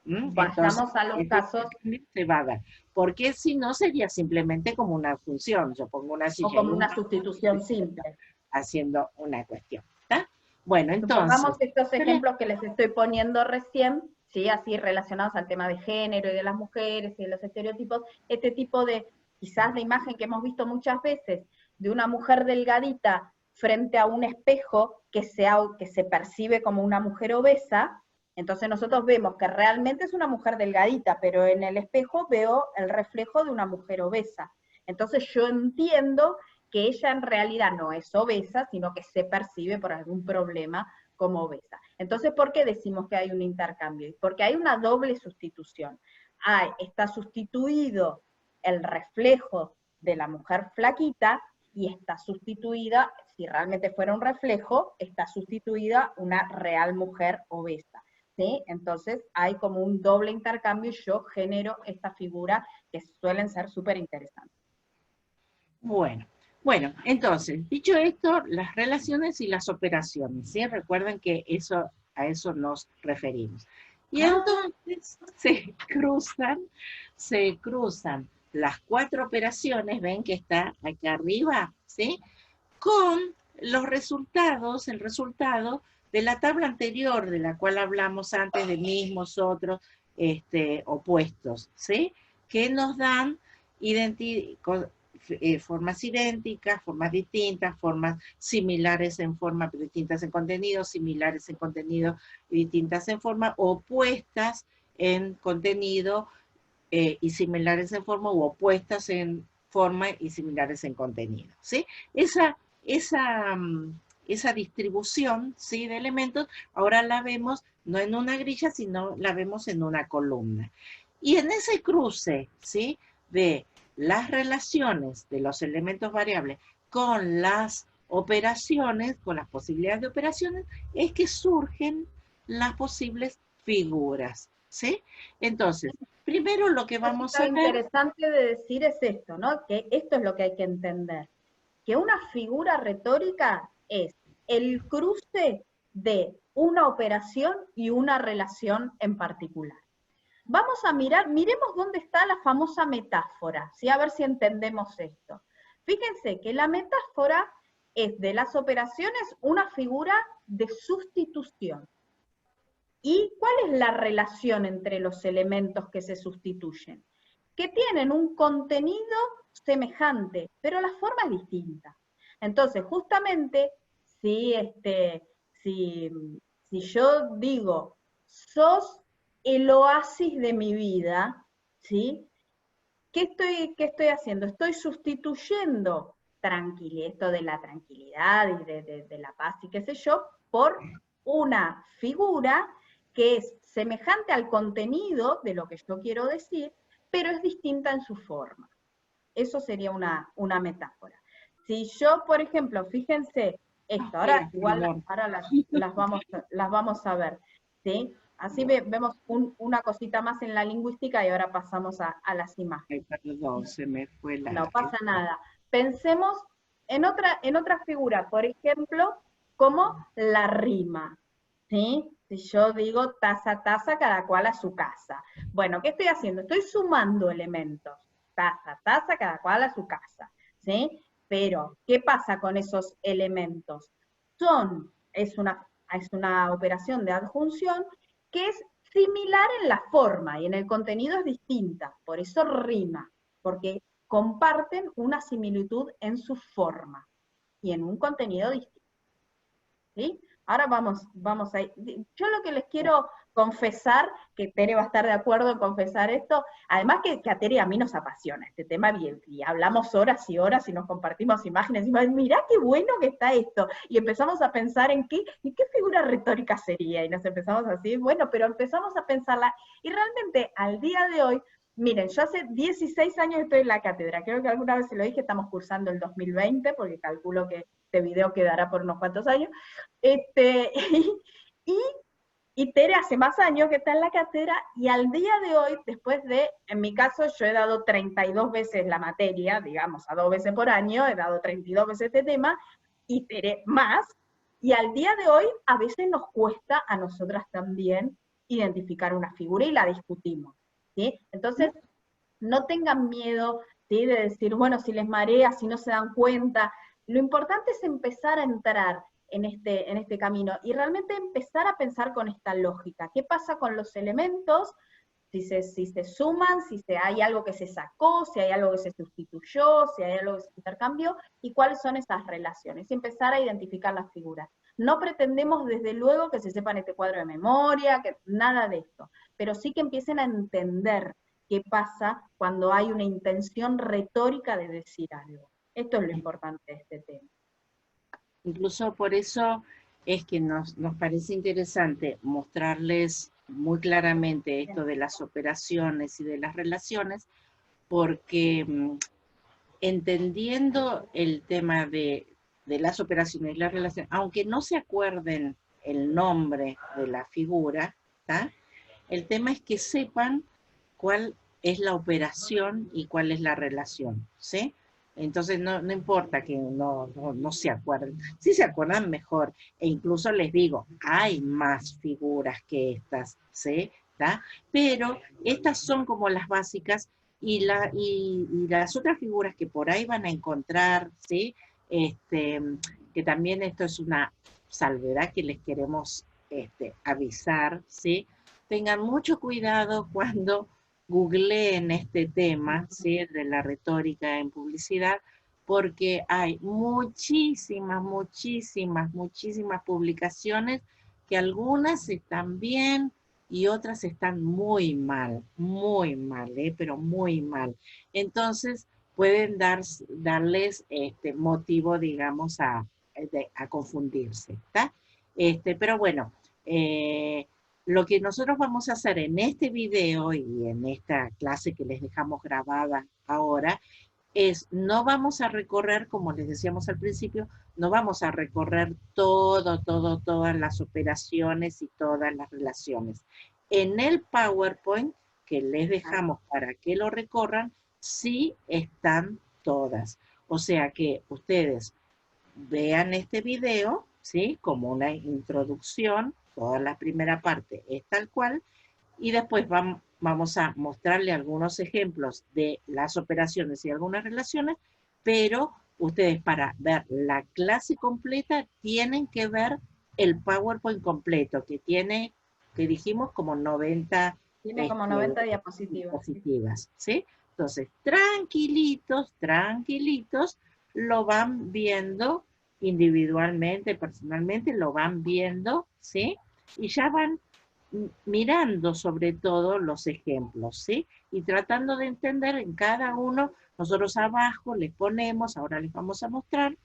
Entonces, Vayamos a los ese casos, intercambio se va a dar. Porque si no, sería simplemente como una función. Yo pongo una o silla y como un una banco sustitución simple. haciendo una cuestión. ¿Está? Bueno, Supongamos entonces, estos ejemplos que les estoy poniendo recién, ¿sí? Así relacionados al tema de género y de las mujeres y de los estereotipos, este tipo de, quizás de imagen que hemos visto muchas veces, de una mujer delgadita frente a un espejo que se percibe como una mujer obesa, entonces nosotros vemos que realmente es una mujer delgadita, pero en el espejo veo el reflejo de una mujer obesa. Entonces yo entiendo que ella en realidad no es obesa, sino que se percibe por algún problema como obesa. Entonces, ¿por qué decimos que hay un intercambio? Porque hay una doble sustitución. Está sustituido el reflejo de la mujer flaquita y está sustituida, si realmente fuera un reflejo, está sustituida una real mujer obesa. ¿Sí? Entonces hay como un doble intercambio y yo genero esta figura que suelen ser súper interesantes. bueno, entonces, dicho esto, las relaciones y las operaciones, ¿sí? Recuerden que a eso nos referimos. Y entonces se cruzan las 4 operaciones, ven que está acá arriba, ¿sí? Con los resultados, el resultado de la tabla anterior, de la cual hablamos antes de mismos, otros, opuestos, ¿sí? Que nos dan formas idénticas, formas distintas, formas similares en forma, pero distintas en contenido, similares en contenido y distintas en forma, opuestas en contenido y similares en forma, u opuestas en forma y similares en contenido, ¿sí? Esa, esa, esa distribución, ¿sí? De elementos, ahora la vemos no en una grilla, sino la vemos en una columna. Y en ese cruce, ¿sí? De las relaciones de los elementos variables con las operaciones, con las posibilidades de operaciones, es que surgen las posibles figuras, ¿sí? Entonces, primero lo que Un vamos poquito a ver, interesante de decir es esto, ¿no? Que esto es lo que hay que entender. Que una figura retórica es el cruce de una operación y una relación en particular. Vamos a mirar, miremos dónde está la famosa metáfora, ¿sí? A ver si entendemos esto. Fíjense que la metáfora es de las operaciones una figura de sustitución. ¿Y cuál es la relación entre los elementos que se sustituyen? Que tienen un contenido semejante, pero la forma es distinta. Entonces, justamente, si yo digo, sos el oasis de mi vida, ¿sí? ¿Qué estoy haciendo? Estoy sustituyendo esto de la tranquilidad y de la paz y qué sé yo, por una figura que es semejante al contenido de lo que yo quiero decir, pero es distinta en su forma. Eso sería una metáfora. Si yo, por ejemplo, fíjense esto, ahora igual ahora las vamos a ver, ¿sí? Así vemos una cosita más en la lingüística y ahora pasamos a las imágenes. Ay, perdón, se me fue la... No pasa nada. Pensemos en otra figura, por ejemplo, como la rima, ¿sí? Si yo digo taza, taza, cada cual a su casa. Bueno, ¿qué estoy haciendo? Estoy sumando elementos. Taza, taza, cada cual a su casa, ¿sí? Pero, ¿qué pasa con esos elementos? Es una operación de adjunción que es similar en la forma y en el contenido es distinta, por eso rima, porque comparten una similitud en su forma y en un contenido distinto. ¿Sí? Ahora vamos a ir. Yo lo que les quiero confesar, que Tere va a estar de acuerdo en confesar esto, además que a Tere y a mí nos apasiona este tema y hablamos horas y horas y nos compartimos imágenes, y mirá qué bueno que está esto, y empezamos a pensar en qué figura retórica sería, y nos empezamos así, bueno, pero empezamos a pensarla, y realmente al día de hoy, miren, yo hace 16 años estoy en la cátedra, creo que alguna vez se lo dije, estamos cursando el 2020, porque calculo que este video quedará por unos cuantos años, y Tere hace más años que está en la cátedra, y al día de hoy, después de, en mi caso, yo he dado 32 veces la materia, digamos, a 2 veces por año, he dado 32 veces este tema, y Tere más, y al día de hoy a veces nos cuesta a nosotras también identificar una figura y la discutimos, ¿sí? Entonces, no tengan miedo, ¿sí? De decir, bueno, si les marea, si no se dan cuenta. Lo importante es empezar a entrar en este camino y realmente empezar a pensar con esta lógica. ¿Qué pasa con los elementos? Si se suman, hay algo que se sacó, si hay algo que se sustituyó, si hay algo que se intercambió, y cuáles son esas relaciones. Y empezar a identificar las figuras. No pretendemos desde luego que se sepan este cuadro de memoria, que nada de esto, pero sí que empiecen a entender qué pasa cuando hay una intención retórica de decir algo. Esto es lo importante de este tema. Incluso por eso es que nos parece interesante mostrarles muy claramente esto de las operaciones y de las relaciones, porque entendiendo el tema de las operaciones y las relaciones, aunque no se acuerden el nombre de la figura, ¿tá? El tema es que sepan cuál es la operación y cuál es la relación, ¿sí? Entonces no importa que no se acuerden. Si se acuerdan, mejor. E incluso les digo, hay más figuras que estas, ¿sí? ¿Tá? Pero estas son como las básicas y las otras figuras que por ahí van a encontrar, ¿sí? Que también esto es una salvedad que les queremos avisar, ¿sí? Tengan mucho cuidado cuando googleen este tema, ¿sí? De la retórica en publicidad, porque hay muchísimas publicaciones que algunas están bien y otras están muy mal, pero muy mal. Entonces, pueden darles motivo, digamos, a confundirse, ¿está? Pero bueno, lo que nosotros vamos a hacer en este video y en esta clase que les dejamos grabada ahora es, no vamos a recorrer, como les decíamos al principio, no vamos a recorrer todas las operaciones y todas las relaciones. En el PowerPoint que les dejamos para que lo recorran, sí están todas. O sea que ustedes vean este video, ¿sí? Como una introducción, toda la primera parte es tal cual, y después vamos a mostrarle algunos ejemplos de las operaciones y algunas relaciones, pero ustedes para ver la clase completa tienen que ver el PowerPoint completo, que tiene, que dijimos, como 90 Tiene como 90 diapositivas. diapositivas, ¿sí? Entonces, tranquilitos, tranquilitos, lo van viendo individualmente, personalmente, lo van viendo, ¿sí? Y ya van mirando sobre todo los ejemplos, ¿sí? Y tratando de entender en cada uno, nosotros abajo les ponemos, ahora les vamos a mostrar,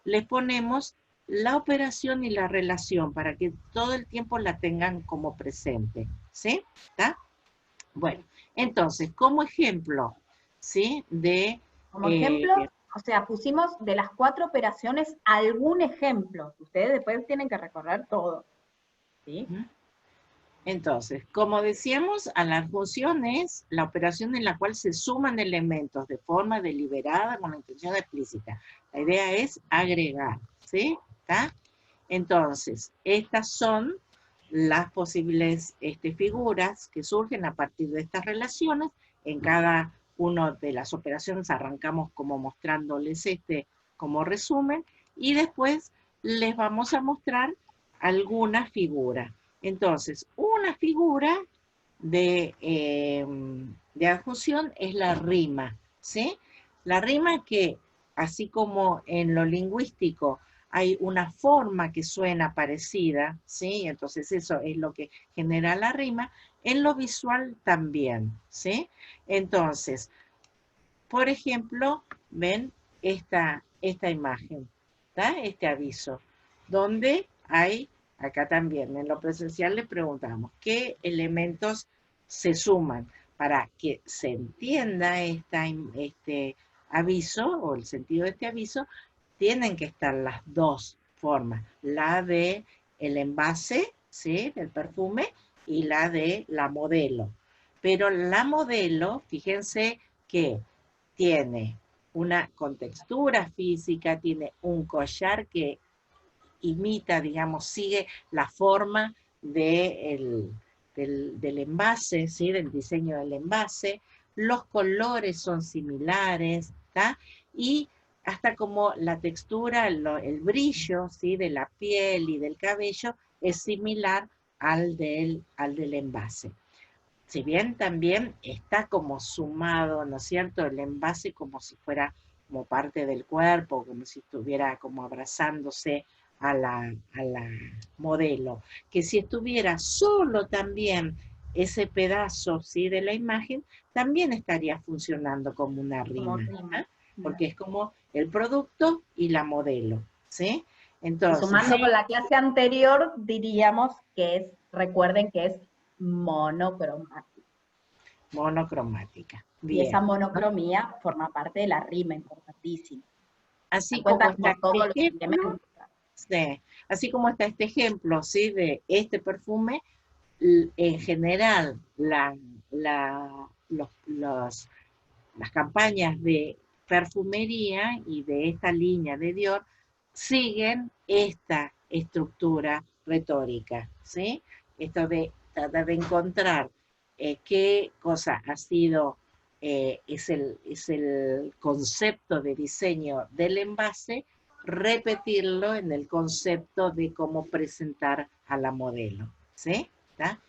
les ponemos la operación y la relación para que todo el tiempo la tengan como presente, ¿sí? ¿Está? Bueno, entonces, como ejemplo, ¿sí? Como ejemplo, o sea, pusimos de las 4 operaciones algún ejemplo. Ustedes después tienen que recorrer todo, ¿sí? Entonces, como decíamos, a la función es la operación en la cual se suman elementos de forma deliberada con la intención explícita. La idea es agregar, ¿sí? ¿Está? Entonces, estas son las posibles figuras que surgen a partir de estas relaciones. En cada una de las operaciones arrancamos como mostrándoles como resumen, y después les vamos a mostrar alguna figura. Entonces, una figura de adjunción es la rima, ¿sí? La rima que, así como en lo lingüístico hay una forma que suena parecida, ¿sí? Entonces eso es lo que genera la rima, en lo visual también, ¿sí? Entonces, por ejemplo, ven esta imagen, ¿está? Este aviso, donde hay, acá también, en lo presencial le preguntamos, ¿qué elementos se suman para que se entienda este aviso, o el sentido de este aviso? Tienen que estar las dos formas, la de el envase, ¿sí? Del perfume, y la de la modelo. Pero la modelo, fíjense que tiene una contextura física, tiene un collar que imita, digamos, sigue la forma del envase, ¿sí? Del diseño del envase, los colores son similares, ¿tá? Y hasta como la textura, el brillo, ¿sí? De la piel y del cabello es similar al del envase. Si bien también está como sumado, ¿no es cierto?, el envase como si fuera como parte del cuerpo, como si estuviera como abrazándose a la modelo, que si estuviera solo también ese pedazo, ¿sí?, de la imagen, también estaría funcionando como una rima, ¿eh? Porque es como el producto y la modelo, ¿sí? Entonces, y sumando con la clase anterior, diríamos que es, recuerden que es monocromática. monocromática. Y esa Bien. monocromía forma parte de la rima, importantísima. Así como Cuenta está como todos este los ejemplo, elementos. sí, así como está este ejemplo, ¿sí? De este perfume, en general, las campañas de perfumería y de esta línea de Dior siguen esta estructura retórica, ¿sí? Esto de tratar de encontrar qué cosa ha sido, es el concepto de diseño del envase, repetirlo en el concepto de cómo presentar a la modelo, ¿sí? ¿Está?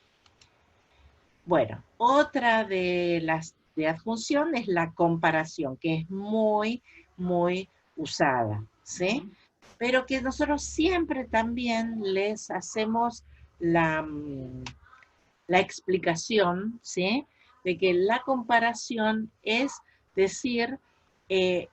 Bueno, otra de las de adjunción es la comparación, que es muy, muy usada, ¿sí? Pero que nosotros siempre también les hacemos la explicación, ¿sí? De que la comparación es decir, es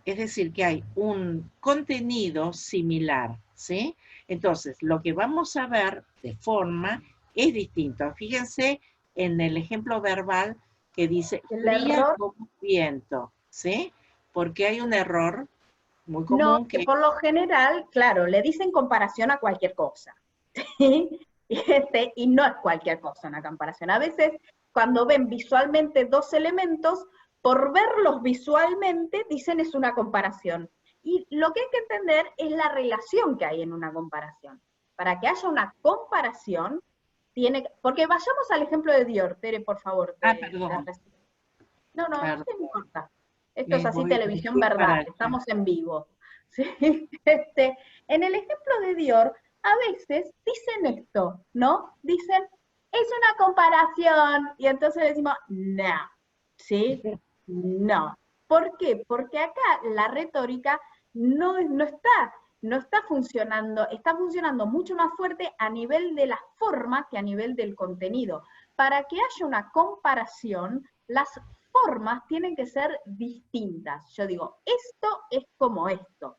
decir, que hay un contenido similar, ¿sí? Entonces, lo que vamos a ver de forma es distinto. Fíjense en el ejemplo verbal que dice El fría error, como viento, ¿sí? Porque hay un error muy no, común que que por lo general, claro, le dicen comparación a cualquier cosa. ¿Sí? Y no es cualquier cosa una comparación. A veces, cuando ven visualmente dos elementos, por verlos visualmente, dicen es una comparación. Y lo que hay que entender es la relación que hay en una comparación. Para que haya una comparación, porque vayamos al ejemplo de Dior, Tere, por favor. Perdón, No, no perdón. no importa. Esto es Me así, voy, televisión fui para verdad, allá. estamos en vivo. ¿Sí? En el ejemplo de Dior, a veces dicen esto, ¿no? Dicen, es una comparación, y entonces decimos, no, ¿sí? No. ¿Por qué? Porque acá la retórica no está funcionando, está funcionando mucho más fuerte a nivel de la forma que a nivel del contenido. Para que haya una comparación, las formas tienen que ser distintas. Yo digo, esto es como esto.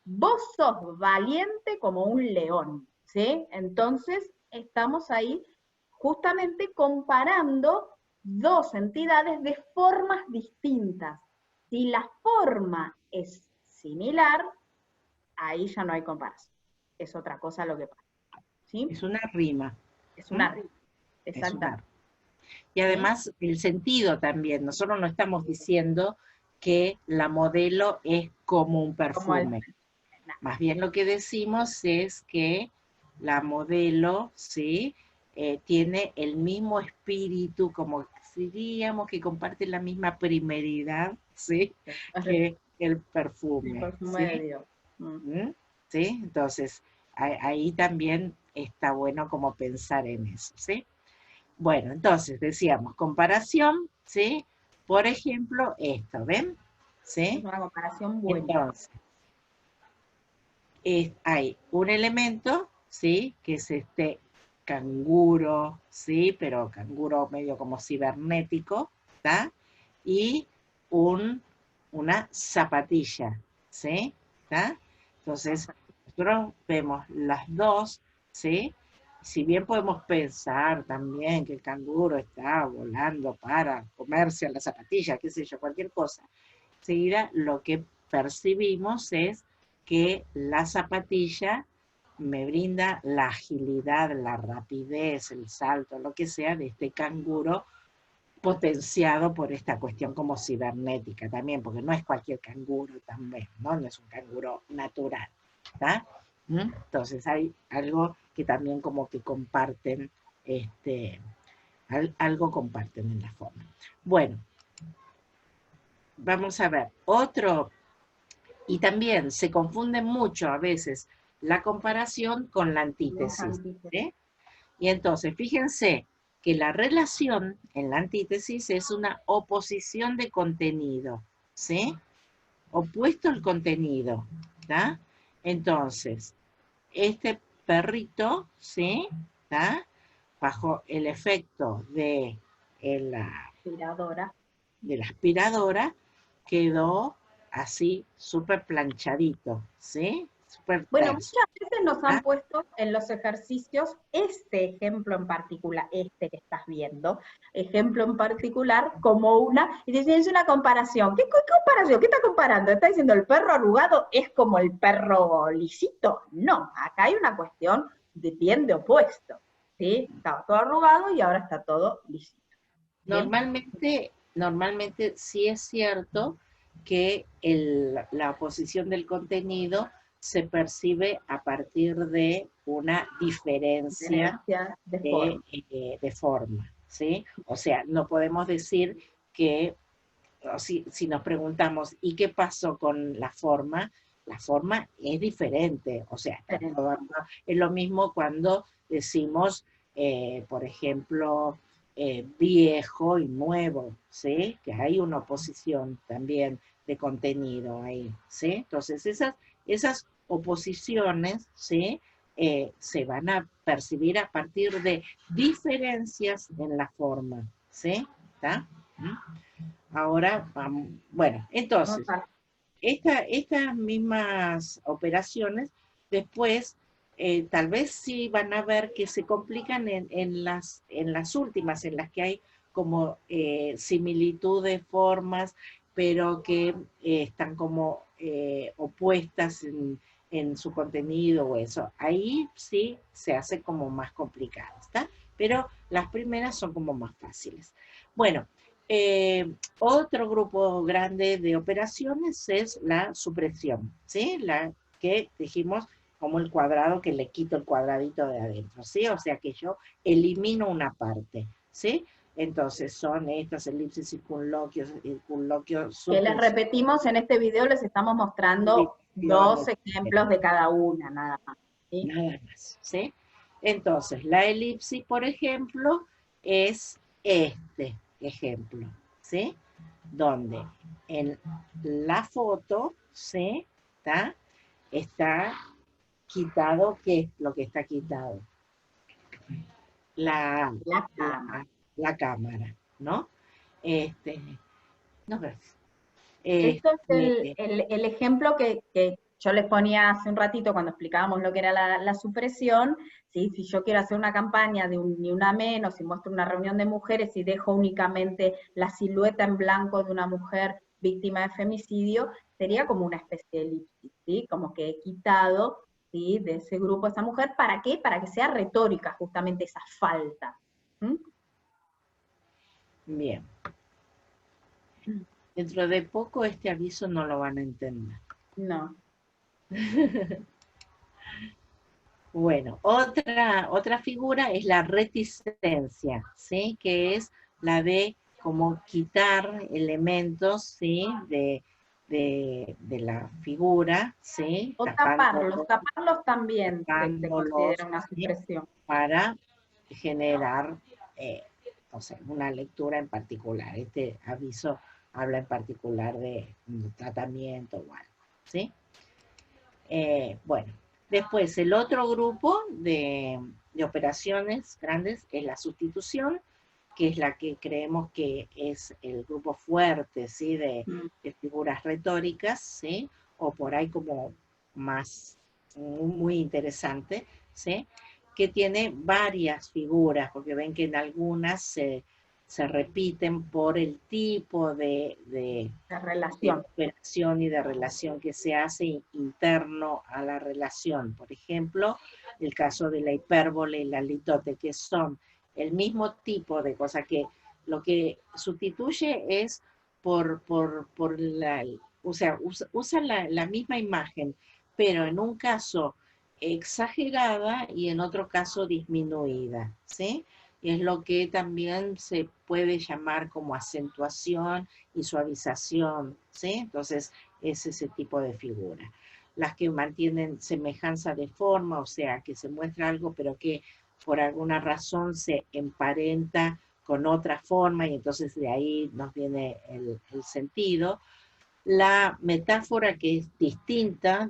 Vos sos valiente como un león, ¿sí? Entonces, estamos ahí justamente comparando dos entidades de formas distintas. Si la forma es similar, ahí ya no hay comparación. Es otra cosa lo que pasa, ¿sí? Es una rima. Es ¿Mm? una rima, Es una. exactamente. Y ¿Sí? además el sentido también. Nosotros no estamos diciendo que la modelo es como un Como el... perfume. Más bien lo que decimos es que la modelo, ¿sí? Tiene el mismo espíritu, como diríamos que comparte la misma primeridad, ¿sí? Que el El perfume, perfume de ¿sí? Dios. Mm. ¿Mm? ¿Sí? Entonces, ahí también está bueno como pensar en eso, ¿sí? Bueno, entonces decíamos, comparación, ¿sí? Por ejemplo, esto, ¿ven? Es ¿Sí? una comparación buena. Entonces, hay un elemento, ¿sí? Que es este canguro, ¿sí? Pero canguro medio como cibernético, ¿está? Y un, una zapatilla, ¿sí? ¿Está? Entonces, nosotros vemos las dos, ¿sí? Si bien podemos pensar también que el canguro está volando para comerse a la zapatilla, qué sé yo, cualquier cosa, enseguida lo que percibimos es que la zapatilla me brinda la agilidad, la rapidez, el salto, lo que sea de este canguro potenciado por esta cuestión como cibernética también, porque no es cualquier canguro también, ¿no? No es un canguro natural, ¿está? Entonces hay algo que también como que comparten, algo comparten en la forma. Bueno, vamos a ver, otro. Y también se confunde mucho a veces la comparación con la Los antítesis. antítesis. ¿Sí? Y entonces, fíjense que la relación en la antítesis es una oposición de contenido. ¿Sí? Opuesto al contenido. ¿Está? Entonces, este perrito, ¿sí? ¿Está? Bajo el efecto Aspiradora. de la aspiradora, quedó así súper planchadito, ¿sí? Súper Bueno, terso. muchas veces nos ¿Ah? han puesto en los ejercicios este ejemplo en particular, este que estás viendo, ejemplo en particular como una, y dicen, es una comparación. ¿Qué comparación? ¿Qué está comparando? ¿Está diciendo el perro arrugado es como el perro lisito? No, acá hay una cuestión de bien de opuesto, ¿sí? Estaba todo arrugado y ahora está todo lisito. ¿Sí? Normalmente sí es cierto que la oposición del contenido se percibe a partir de una diferencia Diferencia de forma. de forma, ¿sí? O sea, no podemos decir que, si nos preguntamos, ¿y qué pasó con la forma es diferente, o sea, es lo mismo cuando decimos, por ejemplo, viejo y nuevo, ¿sí? Que hay una oposición también de contenido ahí, ¿sí? Entonces, esas oposiciones, ¿sí? Se van a percibir a partir de diferencias en la forma, ¿sí? ¿Está? Ahora, bueno, entonces, estas mismas operaciones después tal vez sí van a ver que se complican en las últimas, en las que hay como similitud de formas, pero que están como opuestas en su contenido o eso. Ahí sí se hace como más complicado, ¿está? Pero las primeras son como más fáciles. Bueno, Otro grupo grande de operaciones es la supresión, ¿sí? La que dijimos como el cuadrado que le quito el cuadradito de adentro, ¿sí? O sea que yo elimino una parte, ¿sí? Entonces son estas elipsis, circunloquios, Que les supresión, repetimos, en este video les estamos mostrando dos ejemplos de cada una, nada más. ¿Sí? nada más, ¿sí? Entonces, la elipsis, por ejemplo, es este ejemplo, ¿sí? Donde en la foto, ¿sí? Está quitado, ¿qué es lo que está quitado? La, La cama. la cámara, ¿no? Este, no, gracias. Esto es Este, el ejemplo que yo les ponía hace un ratito cuando explicábamos lo que era la supresión. ¿Sí? Si yo quiero hacer una campaña de un Ni Una Menos, si muestro una reunión de mujeres y dejo únicamente la silueta en blanco de una mujer víctima de femicidio, sería como una especie de elipsis, ¿sí? Como que he quitado, ¿sí?, de ese grupo a esa mujer. ¿Para qué? Para que sea retórica justamente esa falta. ¿Mm? bien. Dentro de poco este aviso no lo van a entender. No. Bueno, otra figura es la reticencia, ¿sí? Que es la de como quitar elementos, ¿sí? De la figura, ¿sí? O taparlos también se Tapándolos, considera una ¿sí? supresión. Para generar, no sé, una lectura en particular. Este aviso habla en particular de un tratamiento o algo, ¿sí? Bueno, después el otro grupo de operaciones grandes es la sustitución, que es la que creemos que es el grupo fuerte, ¿sí? De figuras retóricas, ¿sí? O por ahí como más, muy interesante, ¿sí? Que tiene varias figuras, porque ven que en algunas se repiten por el tipo de Relación. operación y de relación que se hace interno a la relación. Por ejemplo, el caso de la hipérbole y la litote, que son el mismo tipo de cosa, que lo que sustituye es por la, o sea, usa la misma imagen, pero en un caso exagerada y en otro caso disminuida, ¿sí? Y es lo que también se puede llamar como acentuación y suavización, ¿sí? Entonces es ese tipo de figura. Las que mantienen semejanza de forma, o sea, que se muestra algo, pero que por alguna razón se emparenta con otra forma y entonces de ahí nos viene el sentido. La metáfora que es distinta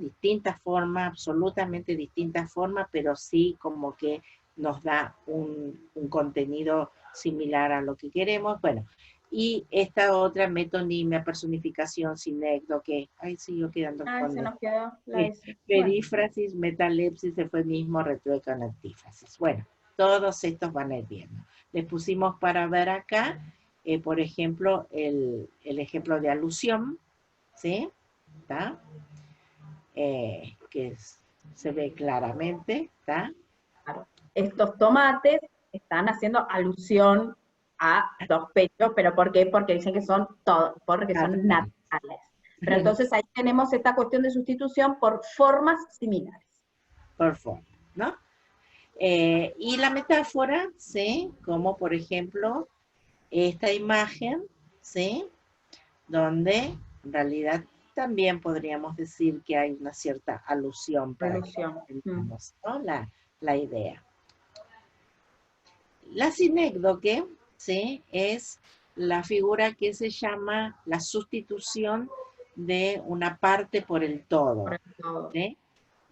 forma, absolutamente distinta forma, pero sí como que nos da un contenido similar a lo que queremos. Bueno, y esta otra metonimia, personificación, sinecdo, que, ay, siguió quedando Se con nos quedó la S. perífrasis, metalepsis, eufemismo, retrueco, antífrasis. Bueno, todos estos van a ir viendo. Les pusimos para ver acá, por ejemplo, el ejemplo de alusión, ¿sí? ¿Está? Que se ve claramente, ¿está? Claro. Estos tomates están haciendo alusión a dos pechos, ¿pero por qué? Porque dicen que son porque son naturales. Pero entonces ahí tenemos esta cuestión de sustitución por formas similares. Por forma, ¿no? Y la metáfora, ¿sí? Como por ejemplo esta imagen, ¿sí? Donde en realidad también podríamos decir que hay una cierta alusión para que entendamos, ¿no? La idea. La sinécdoque, ¿sí? Es la figura que se llama la sustitución de una parte por el todo. ¿Sí?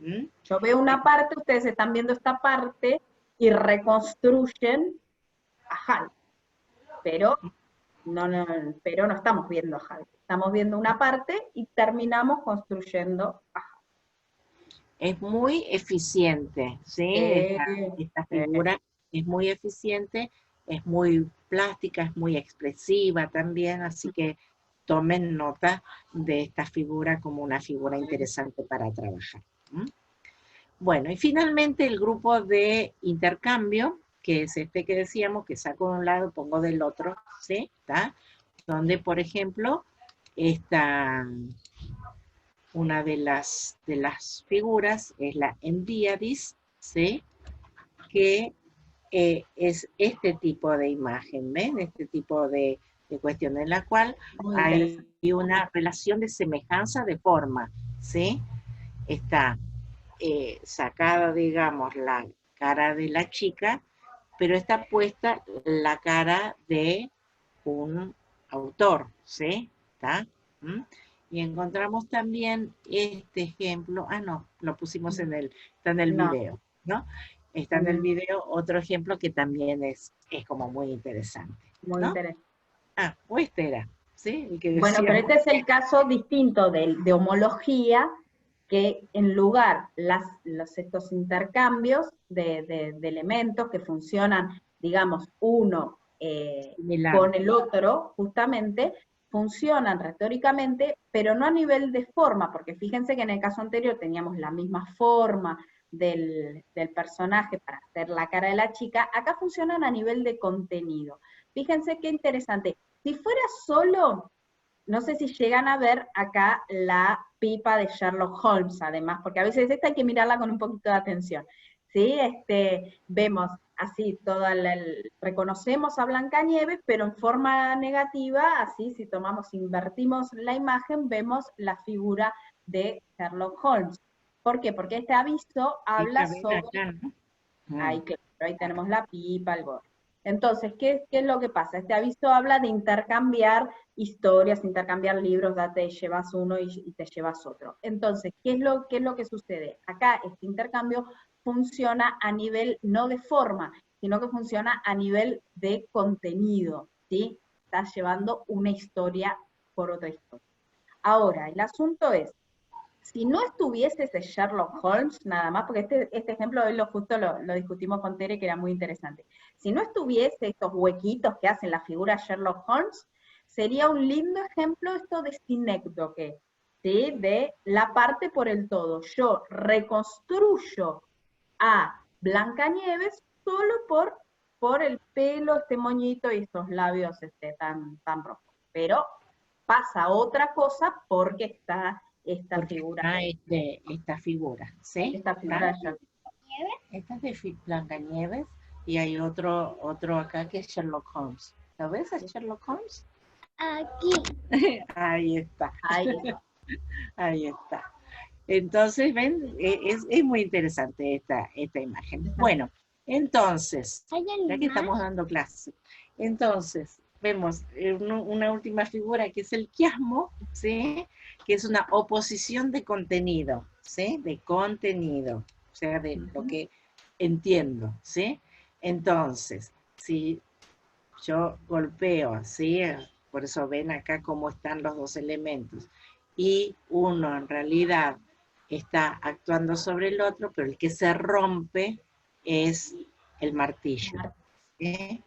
¿Mm? Yo veo una parte, ustedes están viendo esta parte y reconstruyen a Hal, pero no estamos viendo a Hal. Estamos viendo una parte y terminamos construyendo a Hal. Es muy eficiente, ¿sí? Esta figura es muy eficiente, es muy plástica, es muy expresiva también, así que tomen nota de esta figura como una figura interesante para trabajar. ¿Mm? Bueno, y finalmente el grupo de intercambio, que es este que decíamos, que saco de un lado, pongo del otro, ¿sí? ¿Está? donde, por ejemplo, está una de las figuras, es la Endiadis, ¿sí? Que es este tipo de imagen, ¿ven? Este tipo de cuestión en la cual Muy hay interesante. una relación de semejanza de forma, ¿sí? Está sacada, digamos, la cara de la chica, pero está puesta la cara de un autor, ¿sí? ¿Está? ¿Mm? Y encontramos también este ejemplo, no, lo pusimos está en el No, video, ¿no? Está en el mm, video otro ejemplo que también es como muy interesante, muy ¿no? interesante. O este era, ¿sí? El que Bueno, pero decíamos. este es el caso distinto de homología, que en lugar estos intercambios de elementos que funcionan, digamos, uno Similar. con el otro, justamente, funcionan retóricamente, pero no a nivel de forma, porque fíjense que en el caso anterior teníamos la misma forma del personaje para hacer la cara de la chica, acá funcionan a nivel de contenido. Fíjense qué interesante. Si fuera solo, no sé si llegan a ver acá la pipa de Sherlock Holmes, además, porque a veces esta hay que mirarla con un poquito de atención. ¿Sí? Vemos así reconocemos a Blancanieves, pero en forma negativa, así si invertimos la imagen, vemos la figura de Sherlock Holmes. ¿Por qué? Porque este aviso habla Esta ven sobre, acá, ¿no? ahí, claro, ahí tenemos la pipa, el gorro. Entonces, ¿qué es lo que pasa? Este aviso habla de intercambiar historias, intercambiar libros, te llevas uno y te llevas otro. Entonces, ¿qué es lo que sucede? Acá este intercambio funciona a nivel no de forma, sino que funciona a nivel de contenido, ¿sí? Estás llevando una historia por otra historia. Ahora, el asunto es, si no estuviese ese Sherlock Holmes, nada más, porque este ejemplo hoy justo lo discutimos con Tere, que era muy interesante. Si no estuviese estos huequitos que hacen la figura Sherlock Holmes, sería un lindo ejemplo esto de sinécdoque, ¿sí? De la parte por el todo. Yo reconstruyo a Blancanieves solo por el pelo, este moñito y estos labios tan rojos. Pero pasa otra cosa porque está esta Porque figura, está esta figura, ¿sí? esta ¿Está? figura de Sherlock. Esta es de Blancanieves y hay otro acá que es Sherlock Holmes. ¿Lo ves a Sherlock Holmes? Aquí. Ahí está, Ahí está. ahí está. Entonces, ven, es muy interesante esta imagen. Bueno, entonces, ya que estamos dando clases, entonces, vemos una última figura que es el quiasmo, ¿sí? Que es una oposición de contenido, ¿sí? De contenido, o sea, de lo que entiendo, ¿sí? Entonces, si yo golpeo, ¿sí? Por eso ven acá cómo están los dos elementos. Y uno en realidad está actuando sobre el otro, pero el que se rompe es el martillo. ¿Sí?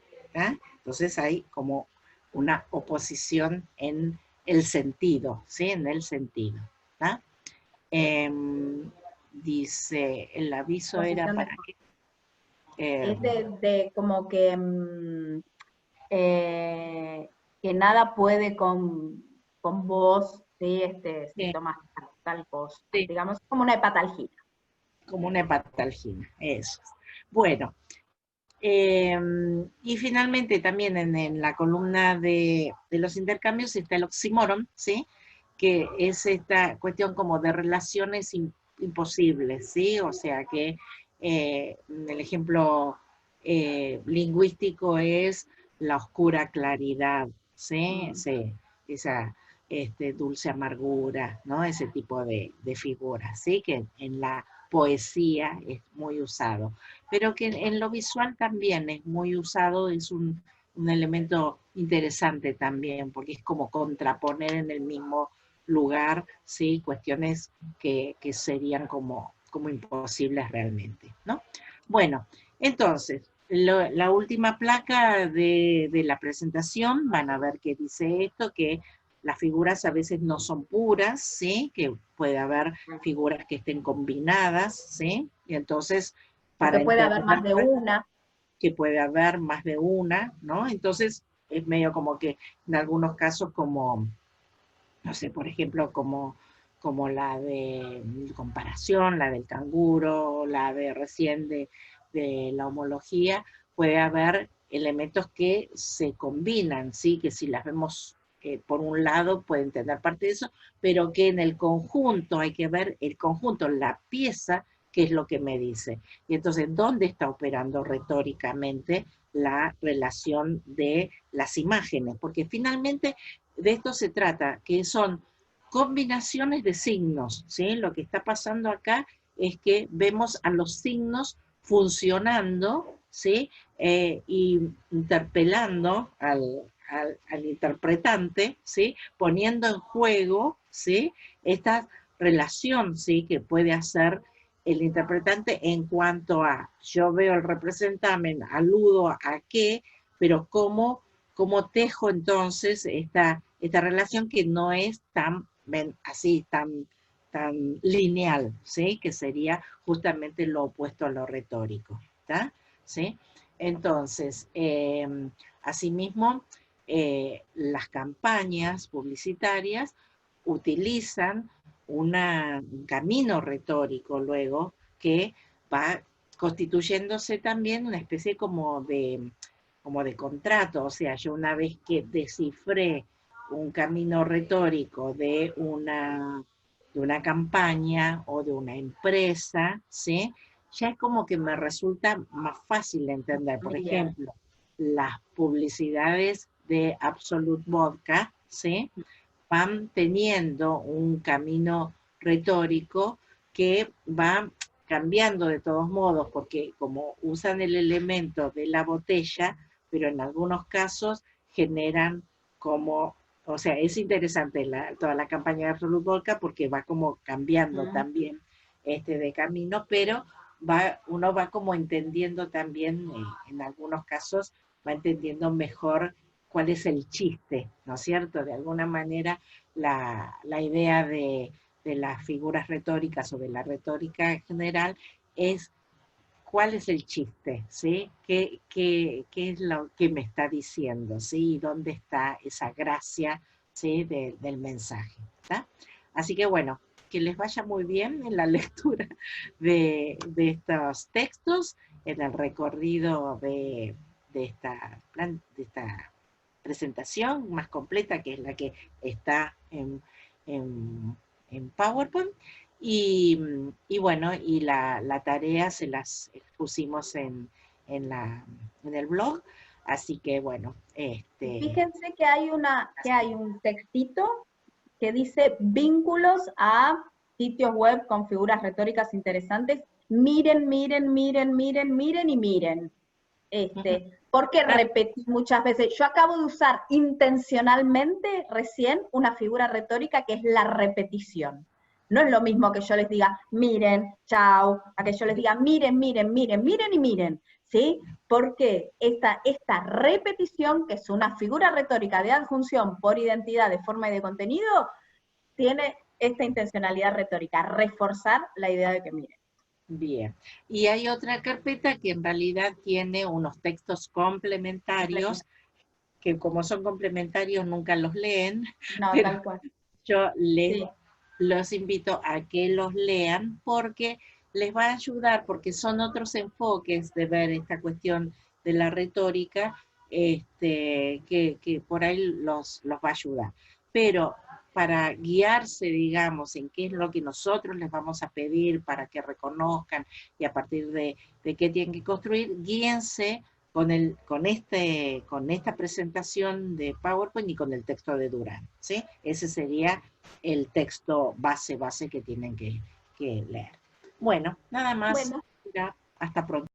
Entonces hay como una oposición en el sentido, ¿sí? En el sentido. Eh, dice, el aviso era Posición de, para que... es de como que nada puede con vos, ¿sí? Si sí, tomas tal cosa. sí, Digamos, como una hepatalgia. como una hepatalgina, eso. Bueno, y finalmente también en la columna de los intercambios está el oxímoron, ¿sí? Que es esta cuestión como de relaciones imposibles, ¿sí? O sea que el ejemplo lingüístico es la oscura claridad, ¿sí? Sí, esa dulce amargura, ¿no? Ese tipo de figuras, ¿sí? Que en la poesía es muy usado, pero que en lo visual también es muy usado, es un elemento interesante también, porque es como contraponer en el mismo lugar, ¿sí? Cuestiones que serían como imposibles realmente, ¿no? Bueno, entonces, la última placa de la presentación, van a ver que dice esto, que las figuras a veces no son puras, ¿sí? Que puede haber figuras que estén combinadas, ¿sí? Y entonces, O que para puede haber más de entenderlas, una. que puede haber más de una, ¿no? Entonces, es medio como que en algunos casos como, no sé, por ejemplo, como la de comparación, la del canguro, la de recién de la homología, puede haber elementos que se combinan, ¿sí? Que si las vemos por un lado pueden tener parte de eso, pero que en el conjunto hay que ver el conjunto, la pieza, qué es lo que me dice. Y entonces, ¿dónde está operando retóricamente la relación de las imágenes? Porque finalmente de esto se trata, que son combinaciones de signos, ¿sí? Lo que está pasando acá es que vemos a los signos funcionando, ¿sí? Y interpelando al interpretante, ¿sí? Poniendo en juego, ¿sí? Esta relación, ¿sí? Que puede hacer el interpretante en cuanto a, yo veo el representamen, aludo a qué, pero cómo tejo entonces esta relación que no es tan así, tan lineal, ¿sí? Que sería justamente lo opuesto a lo retórico, ¿está? ¿Sí? Entonces, asimismo, las campañas publicitarias utilizan un camino retórico luego que va constituyéndose también una especie como de contrato, o sea, yo una vez que descifré un camino retórico de una campaña o de una empresa, ¿sí? Ya es como que me resulta más fácil de entender. Por Bien. ejemplo, las publicidades de Absolut Vodka, ¿sí? Van teniendo un camino retórico que va cambiando de todos modos, porque como usan el elemento de la botella, pero en algunos casos generan como, o sea, es interesante toda la campaña de Absolut Vodka porque va como cambiando también de camino, pero uno va como entendiendo también, en algunos casos, va entendiendo mejor cuál es el chiste, ¿no es cierto? De alguna manera la idea de las figuras retóricas o de la retórica en general es cuál es el chiste, ¿sí? ¿Qué es lo que me está diciendo, ¿sí? Y dónde está esa gracia, ¿sí? Del mensaje, ¿está? Así que bueno, que les vaya muy bien en la lectura de estos textos, en el recorrido de esta presentación más completa, que es la que está en PowerPoint. Y bueno, y la tarea se las expusimos en el blog, así que bueno, Fíjense que hay un textito que dice vínculos a sitios web con figuras retóricas interesantes. Miren, miren, miren, miren, miren y miren. Porque repetí muchas veces. Yo acabo de usar intencionalmente recién una figura retórica que es la repetición. No es lo mismo que yo les diga, miren, chao, a que yo les diga, miren, miren, miren, miren y miren, ¿sí? Porque esta repetición, que es una figura retórica de adjunción por identidad, de forma y de contenido, tiene esta intencionalidad retórica, reforzar la idea de que miren. bien. Y hay otra carpeta que en realidad tiene unos textos complementarios, que como son complementarios nunca los leen, No, pero tal cual. yo Sí. los invito a que los lean porque les va a ayudar, porque son otros enfoques de ver esta cuestión de la retórica, que por ahí los va a ayudar. Pero para guiarse, digamos, en qué es lo que nosotros les vamos a pedir para que reconozcan y a partir de qué tienen que construir, guíense con esta presentación de PowerPoint y con el texto de Durán, ¿sí? Ese sería el texto base que tienen que leer. Bueno, nada más. Bueno. Ya, hasta pronto.